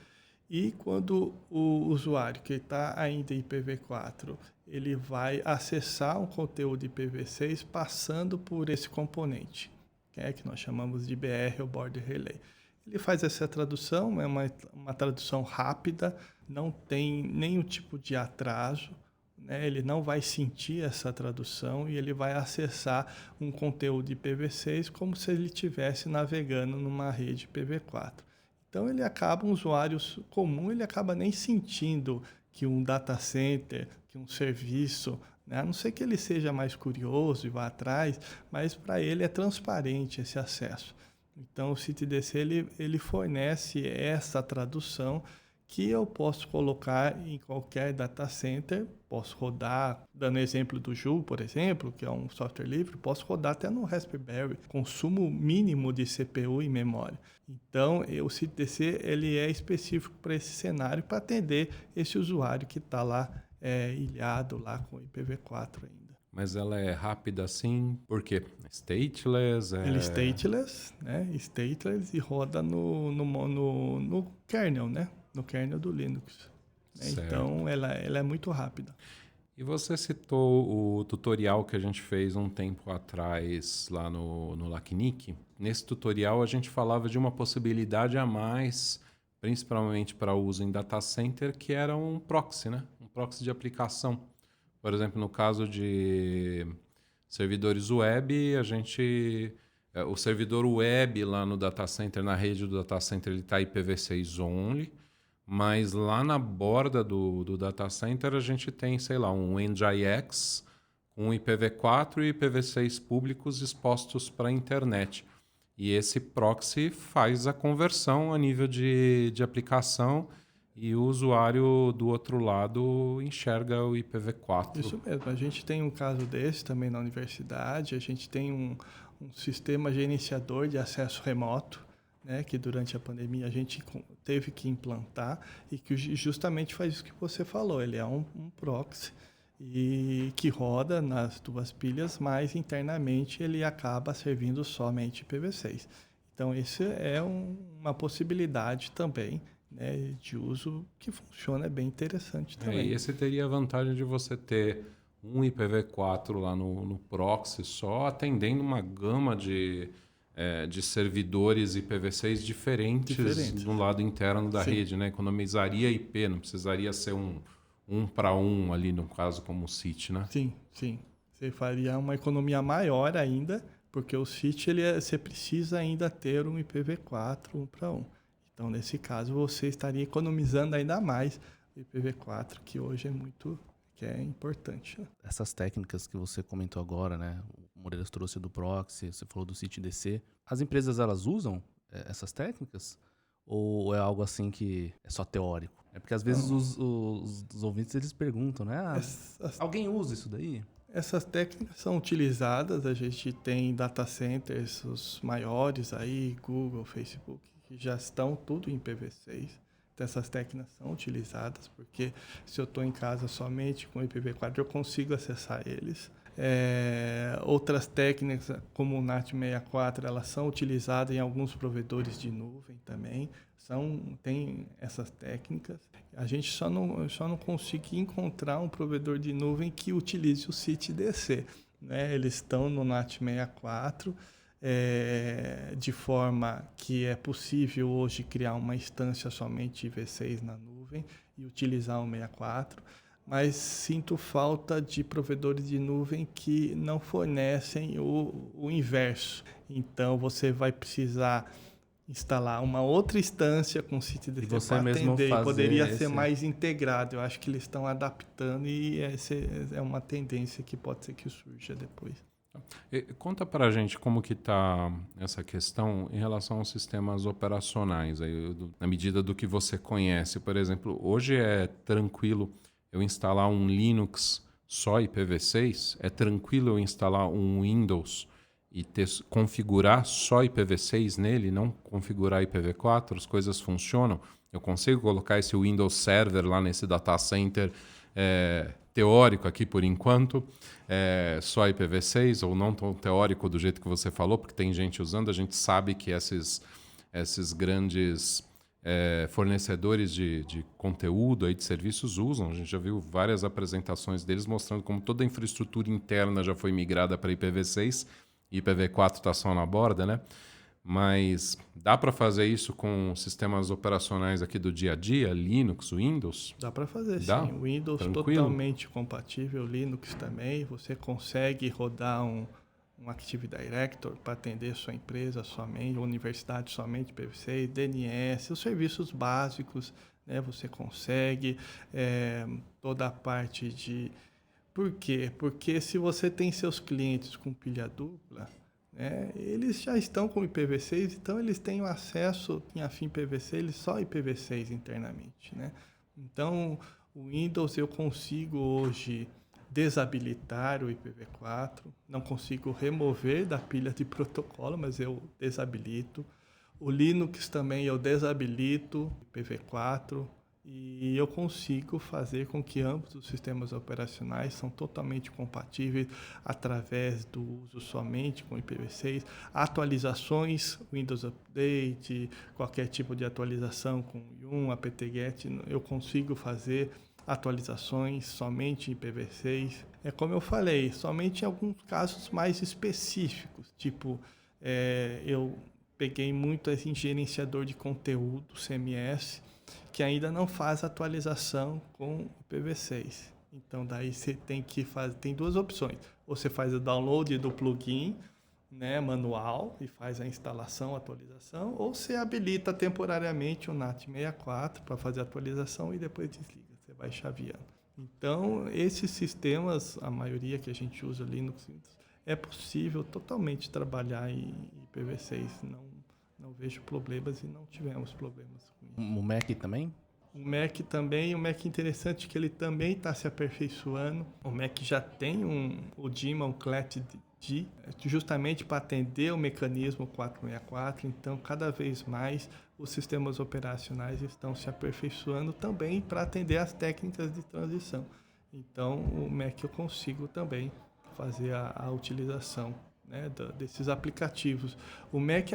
e quando o usuário que está ainda em IPv4, ele vai acessar um conteúdo IPv6 passando por esse componente, que nós chamamos de BR ou Border Relay. Ele faz essa tradução, é uma tradução rápida, não tem nenhum tipo de atraso, ele não vai sentir essa tradução e ele vai acessar um conteúdo IPv6 como se ele estivesse navegando numa rede IPv4. Então, um usuário comum, ele acaba nem sentindo que um data center, que um serviço, a não ser que ele seja mais curioso e vá atrás, mas para ele é transparente esse acesso. Então, o CIT-DC ele fornece essa tradução que eu posso colocar em qualquer data center, posso rodar, dando exemplo do Joule, por exemplo, que é um software livre, posso rodar até no Raspberry, consumo mínimo de CPU e memória. Então, o CIT-DC ele é específico para esse cenário, para atender esse usuário que está lá ilhado lá com IPv4 ainda. Mas ela é rápida assim, por quê? Stateless? Ele é stateless, stateless e roda no kernel, no kernel do Linux. Certo. Então, ela é muito rápida. E você citou o tutorial que a gente fez um tempo atrás lá no LACNIC. Nesse tutorial, a gente falava de uma possibilidade a mais, principalmente para uso em data center, que era um proxy, um proxy de aplicação. Por exemplo, no caso de servidores web, o servidor web lá no data center, na rede do data center, ele está IPv6 only, mas lá na borda do data center a gente tem, um NGIX com IPv4 e IPv6 públicos expostos para a internet. E esse proxy faz a conversão a nível de aplicação e o usuário do outro lado enxerga o IPv4. Isso mesmo. A gente tem um caso desse também na universidade. A gente tem um sistema gerenciador de acesso remoto, que durante a pandemia a gente teve que implantar e que justamente faz isso que você falou. Ele é um proxy e que roda nas duas pilhas, mas internamente ele acaba servindo somente IPv6. Então, isso é uma possibilidade também de uso que funciona bem interessante também. E esse teria a vantagem de você ter um IPv4 lá no proxy só, atendendo uma gama de servidores IPv6 diferentes no lado interno da rede, Economizaria IP, não precisaria ser um para um ali, no caso, como o CIT, Sim. Você faria uma economia maior ainda, porque o CIT você precisa ainda ter um IPv4 um para um. Então, nesse caso, você estaria economizando ainda mais o IPv4, que hoje é importante. Essas técnicas que você comentou agora, o Moreiras trouxe do proxy, você falou do CIT-DC. As empresas, elas usam essas técnicas? Ou é algo assim que é só teórico? Porque às vezes os ouvintes, eles perguntam, alguém usa isso daí? Essas técnicas são utilizadas, a gente tem data centers, os maiores aí, Google, Facebook, que já estão tudo em IPv6. Então, essas técnicas são utilizadas, porque se eu estou em casa somente com IPv4, eu consigo acessar eles. Outras técnicas, como o NAT64, elas são utilizadas em alguns provedores de nuvem também. Tem essas técnicas. A gente só não consegue encontrar um provedor de nuvem que utilize o CIT-DC. Eles estão no NAT64, de forma que é possível hoje criar uma instância somente IPv6 na nuvem e utilizar o 64, mas sinto falta de provedores de nuvem que não fornecem o inverso. Então, você vai precisar instalar uma outra instância com CityDT para atender, e poderia ser mais integrado. Eu acho que eles estão adaptando e essa é uma tendência que pode ser que surja depois. Conta para a gente como que está essa questão em relação aos sistemas operacionais, aí, na medida do que você conhece. Por exemplo, hoje é tranquilo eu instalar um Linux só IPv6? É tranquilo eu instalar um Windows e configurar só IPv6 nele, não configurar IPv4? As coisas funcionam? Eu consigo colocar esse Windows Server lá nesse data center teórico aqui por enquanto, só IPv6, ou não tão teórico do jeito que você falou, porque tem gente usando. A gente sabe que esses grandes fornecedores de conteúdo, aí, de serviços usam. A gente já viu várias apresentações deles mostrando como toda a infraestrutura interna já foi migrada para IPv6 e IPv4 está só na borda, né? Mas dá para fazer isso com sistemas operacionais aqui do dia a dia, Linux, Windows? Dá para fazer, Dá? sim. Windows Tranquilo? Totalmente compatível, Linux também. Você consegue rodar um Active Directory para atender sua empresa somente, universidade somente IPv6, DNS, os serviços básicos, né? Você consegue toda a parte de... Por quê? Porque se você tem seus clientes com pilha dupla, eles já estão com IPv6, então eles têm o acesso em afim IPv6, só IPv6 internamente, né? Então, o Windows eu consigo hoje desabilitar o IPv4, não consigo remover da pilha de protocolo, mas eu desabilito. O Linux também eu desabilito IPv4, e eu consigo fazer com que ambos os sistemas operacionais são totalmente compatíveis através do uso somente com IPv6, atualizações, Windows Update, qualquer tipo de atualização com Yum, apt-get, eu consigo fazer atualizações somente em IPv6. É como eu falei, somente em alguns casos mais específicos, tipo, eu peguei muito esse gerenciador de conteúdo, CMS, que ainda não faz atualização com IPv6. Então, daí você tem que fazer... Tem duas opções. Ou você faz o download do plugin, né, manual, e faz a instalação, atualização, ou você habilita temporariamente o NAT64 para fazer a atualização e depois desliga. Você vai chaveando. Então, esses sistemas, a maioria que a gente usa, Linux, é possível totalmente trabalhar em IPv6. Não vejo problemas e não tivemos problemas com isso. O Mac também? O Mac também, o Mac interessante que ele também está se aperfeiçoando. O Mac já tem o Daemon Clat D, justamente para atender o mecanismo 464. Então, cada vez mais, os sistemas operacionais estão se aperfeiçoando também para atender as técnicas de transição. Então, o Mac eu consigo também fazer a utilização, né, desses aplicativos. O Mac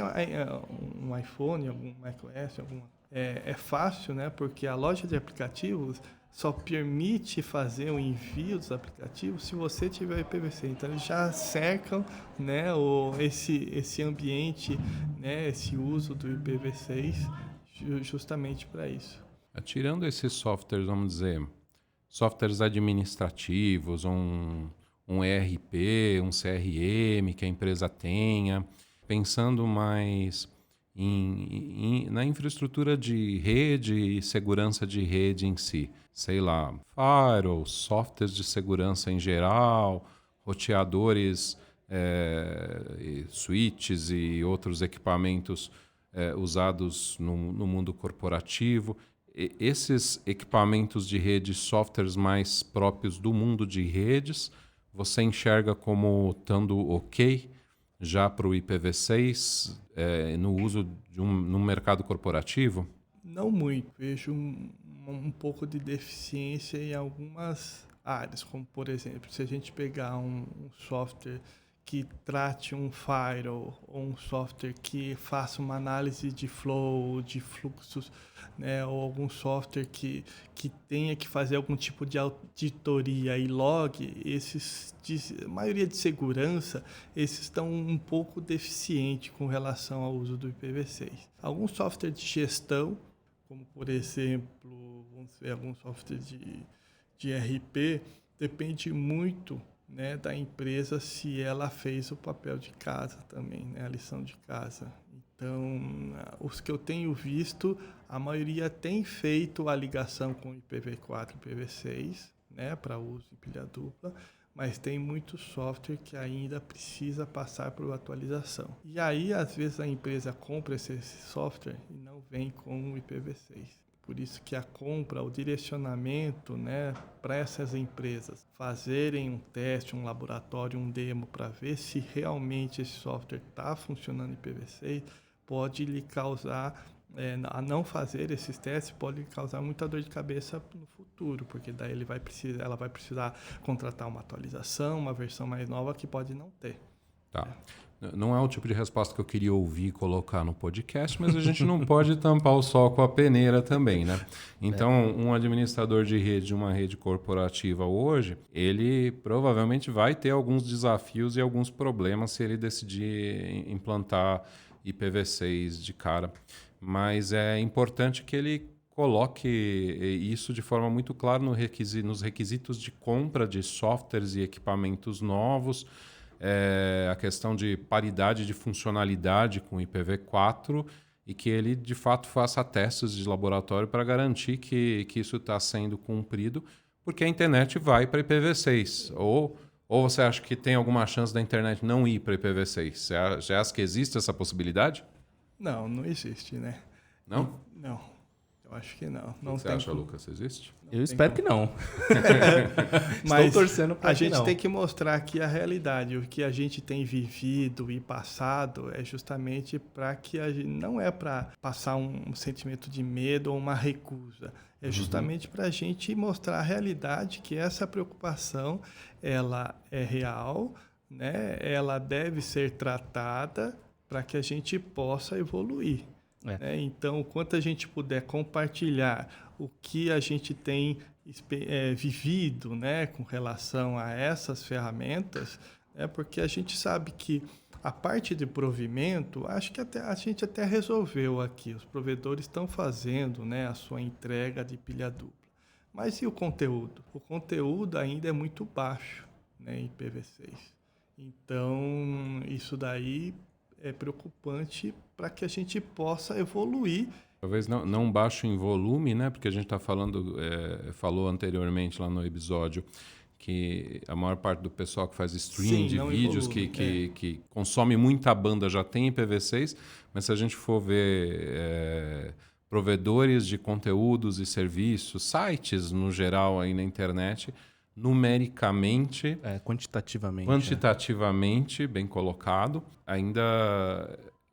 um iPhone, algum macOS, é fácil, né, porque a loja de aplicativos só permite fazer o envio dos aplicativos se você tiver o IPv6. Então, eles já cercam, né, esse ambiente, né, esse uso do IPv6 justamente para isso. Tirando esses softwares, vamos dizer, softwares administrativos, um ERP, um CRM que a empresa tenha, pensando mais na infraestrutura de rede e segurança de rede em si. Sei lá, firewalls, softwares de segurança em geral, roteadores, switches e outros equipamentos usados no mundo corporativo. Esses equipamentos de rede, softwares mais próprios do mundo de redes, você enxerga como estando ok já para o IPv6 no uso no mercado corporativo? Não muito. Vejo um pouco de deficiência em algumas áreas, como, por exemplo, se a gente pegar um software que trate um firewall ou um software que faça uma análise de flow, de fluxos, né, ou algum software que tenha que fazer algum tipo de auditoria e log, a maioria de segurança, esses estão um pouco deficientes com relação ao uso do IPv6. Algum software de gestão, como por exemplo, vamos ver, algum software de RP, depende muito, né, da empresa se ela fez o papel de casa também, né, a lição de casa. Então, os que eu tenho visto, a maioria tem feito a ligação com IPv4 e IPv6, né, para uso em pilha dupla, mas tem muito software que ainda precisa passar por atualização. E aí, às vezes, a empresa compra esse software e não vem com o IPv6. Por isso que a compra, o direcionamento, né, para essas empresas fazerem um teste, um laboratório, um demo, para ver se realmente esse software está funcionando em IPv6, pode lhe causar, a não fazer esses testes, pode lhe causar muita dor de cabeça no futuro, porque daí ela vai precisar contratar uma atualização, uma versão mais nova que pode não ter. Tá. Não é o tipo de resposta que eu queria ouvir e colocar no podcast, mas a gente não pode tampar o sol com a peneira também, né? Então, um administrador de rede de uma rede corporativa hoje, ele provavelmente vai ter alguns desafios e alguns problemas se ele decidir implantar IPv6 de cara. Mas é importante que ele coloque isso de forma muito clara nos requisitos de compra de softwares e equipamentos novos, a questão de paridade de funcionalidade com IPv4 e que ele, de fato, faça testes de laboratório para garantir que isso está sendo cumprido, porque a internet vai para IPv6. Ou você acha que tem alguma chance da internet não ir para IPv6? Você acha que existe essa possibilidade? Não existe, né? Não? Não, eu acho que não. O que você acha, Lucas? Existe? Eu espero que não. Mas estou torcendo para a que gente não. tem que mostrar aqui a realidade. O que a gente tem vivido e passado é justamente para que a gente, não é para passar um sentimento de medo ou uma recusa. É justamente para a gente mostrar a realidade, que essa preocupação ela é real, né? Ela deve ser tratada para que a gente possa evoluir. Então, quanto a gente puder compartilhar o que a gente tem vivido, né, com relação a essas ferramentas, porque a gente sabe que a parte de provimento, acho que a gente até resolveu aqui. Os provedores estão fazendo, né, a sua entrega de pilha dupla. Mas e o conteúdo? O conteúdo ainda é muito baixo, né, em IPv6. Então, isso daí é preocupante para que a gente possa evoluir. Talvez não baixo em volume, né? Porque a gente está falou anteriormente lá no episódio que a maior parte do pessoal que faz streaming de vídeos, que consome muita banda, já tem IPv6, mas se a gente for ver provedores de conteúdos e serviços, sites no geral aí na internet, numericamente, quantitativamente, bem colocado, ainda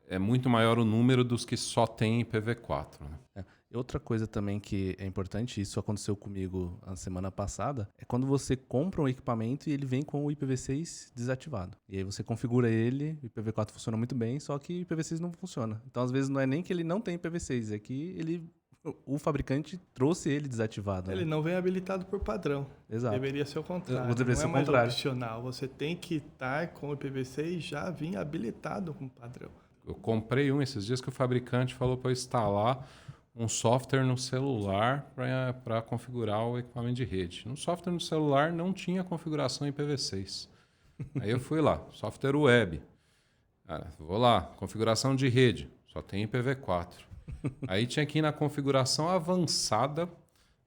é muito maior o número dos que só tem IPv4. Né? Outra coisa também que é importante, isso aconteceu comigo na semana passada, é quando você compra um equipamento e ele vem com o IPv6 desativado. E aí você configura ele, o IPv4 funciona muito bem, só que o IPv6 não funciona. Então, às vezes, não é nem que ele não tem IPv6, é que o fabricante trouxe ele desativado. Ele não vem habilitado por padrão. Exato. Deveria ser o contrário. Deveria ser não é mais contrário. opcional. Você tem que estar com o IPv6 já vir habilitado com padrão. Eu comprei esses dias que o fabricante falou para eu instalar um software no celular para configurar o equipamento de rede. No software no celular não tinha configuração IPv6. Aí eu fui lá, software web. Vou lá, configuração de rede, só tem IPv4. Aí tinha que ir na configuração avançada.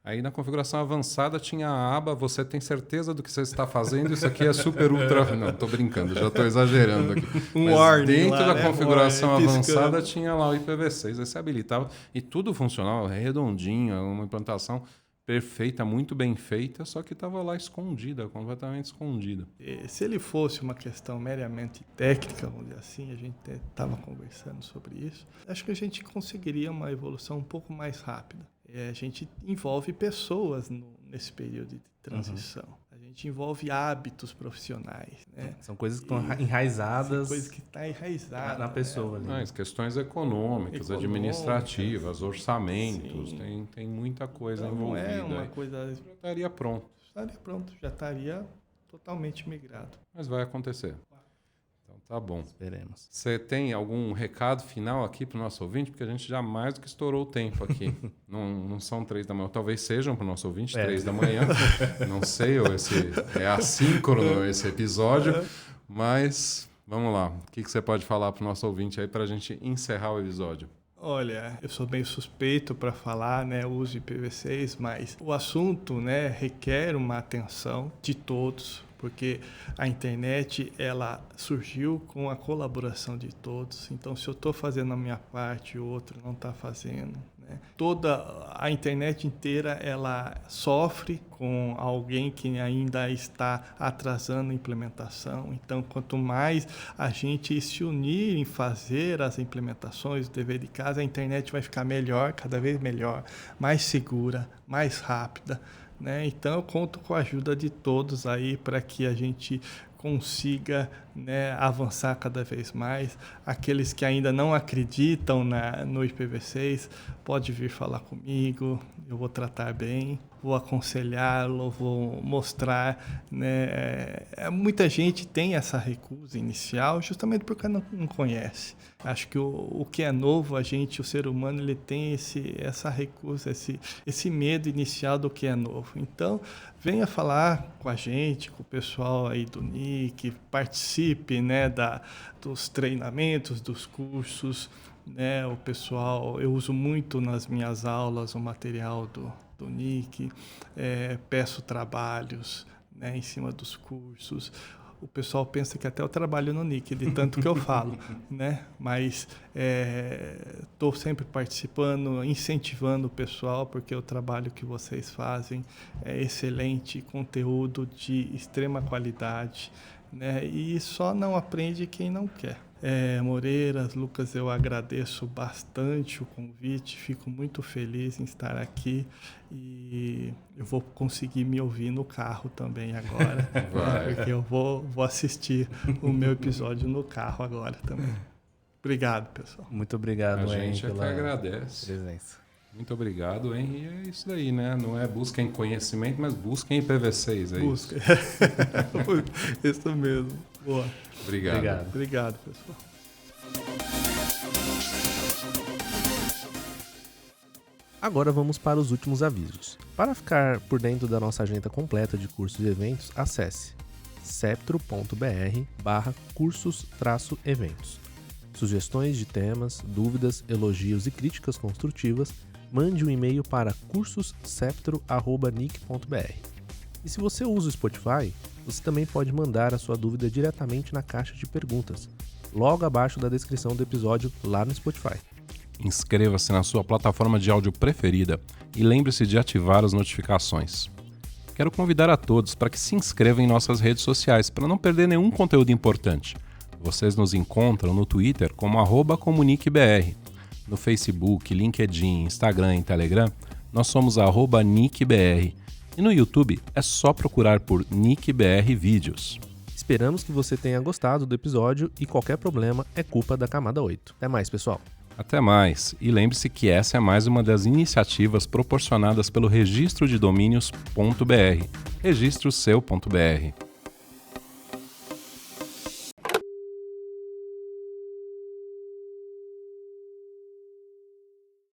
Aí na configuração avançada tinha a aba, você tem certeza do que você está fazendo? Isso aqui é super ultra... Não, estou brincando, já estou exagerando aqui. Mas warning dentro lá, da né? configuração avançada Piscando. tinha lá o IPv6. Aí você habilitava e tudo funcionava redondinho, uma implantação perfeita, muito bem feita, só que estava lá escondida, completamente escondida. Se ele fosse uma questão meramente técnica, vamos dizer assim, a gente estava conversando sobre isso, acho que a gente conseguiria uma evolução um pouco mais rápida. A gente envolve pessoas nesse período de transição. A gente envolve hábitos profissionais, né? São coisas que estão enraizadas Coisas que estão enraizadas na pessoa ali. Mas questões econômicas, administrativas, orçamentos, tem muita coisa Então, não envolvida. é uma aí. coisa... Já estaria pronto, Estaria pronto, já estaria totalmente migrado. mas vai acontecer. Então tá bom. Esperemos. Você tem algum recado final aqui para o nosso ouvinte? Porque a gente já mais do que estourou o tempo aqui. não são 3 da manhã. Talvez sejam para o nosso ouvinte 3 da manhã. Não sei, ou é assíncrono esse episódio. Mas vamos lá. O que você pode falar para o nosso ouvinte aí para a gente encerrar o episódio? Olha, eu sou bem suspeito para falar, né, uso IPv6, mas o assunto, né, requer uma atenção de todos, porque a internet ela surgiu com a colaboração de todos. Então, se eu estou fazendo a minha parte e o outro não está fazendo, né, toda a internet inteira ela sofre com alguém que ainda está atrasando a implementação. Então, quanto mais a gente se unir em fazer as implementações, o dever de casa, a internet vai ficar melhor, cada vez melhor, mais segura, mais rápida, né? Então, eu conto com a ajuda de todos aí para que a gente consiga, né, avançar cada vez mais. Aqueles que ainda não acreditam no IPv6, pode vir falar comigo, eu vou tratar bem, vou aconselhá-lo, vou mostrar, né? Muita gente tem essa recusa inicial justamente porque não conhece. Acho que o que é novo, o ser humano, ele tem essa recusa, esse medo inicial do que é novo. Então, venha falar com a gente, com o pessoal aí do NIC, participe, né, dos treinamentos, dos cursos, né, o pessoal, eu uso muito nas minhas aulas o material do NIC, peço trabalhos, né, em cima dos cursos. O pessoal pensa que até eu trabalho no NIC, de tanto que eu falo, né? Mas estou sempre participando, incentivando o pessoal, porque o trabalho que vocês fazem é excelente, conteúdo de extrema qualidade, né? E só não aprende quem não quer. Moreiras, Lucas, eu agradeço bastante o convite, fico muito feliz em estar aqui e eu vou conseguir me ouvir no carro também agora, porque eu vou assistir o meu episódio no carro agora também. Obrigado, pessoal. Muito obrigado, A gente Henry, é que agradece. presença. Muito obrigado, Henry. E é isso daí, né? Não é busquem conhecimento, mas busquem IPv6. Busca. Isso mesmo. Boa. Obrigado. Obrigado, pessoal. Agora vamos para os últimos avisos. Para ficar por dentro da nossa agenda completa de cursos e eventos, acesse ceptro.br/cursos-eventos. Sugestões de temas, dúvidas, elogios e críticas construtivas, mande um e-mail para cursosceptro@nic.br. E se você usa o Spotify, você também pode mandar a sua dúvida diretamente na caixa de perguntas, logo abaixo da descrição do episódio lá no Spotify. Inscreva-se na sua plataforma de áudio preferida e lembre-se de ativar as notificações. Quero convidar a todos para que se inscrevam em nossas redes sociais para não perder nenhum conteúdo importante. Vocês nos encontram no Twitter como @comuniquebr. No Facebook, LinkedIn, Instagram e Telegram, nós somos @nicbr. E no YouTube é só procurar por NICBR Vídeos. Esperamos que você tenha gostado do episódio e qualquer problema é culpa da camada 8. Até mais, pessoal! Até mais, e lembre-se que essa é mais uma das iniciativas proporcionadas pelo registro de domínios.br, registroseu.br.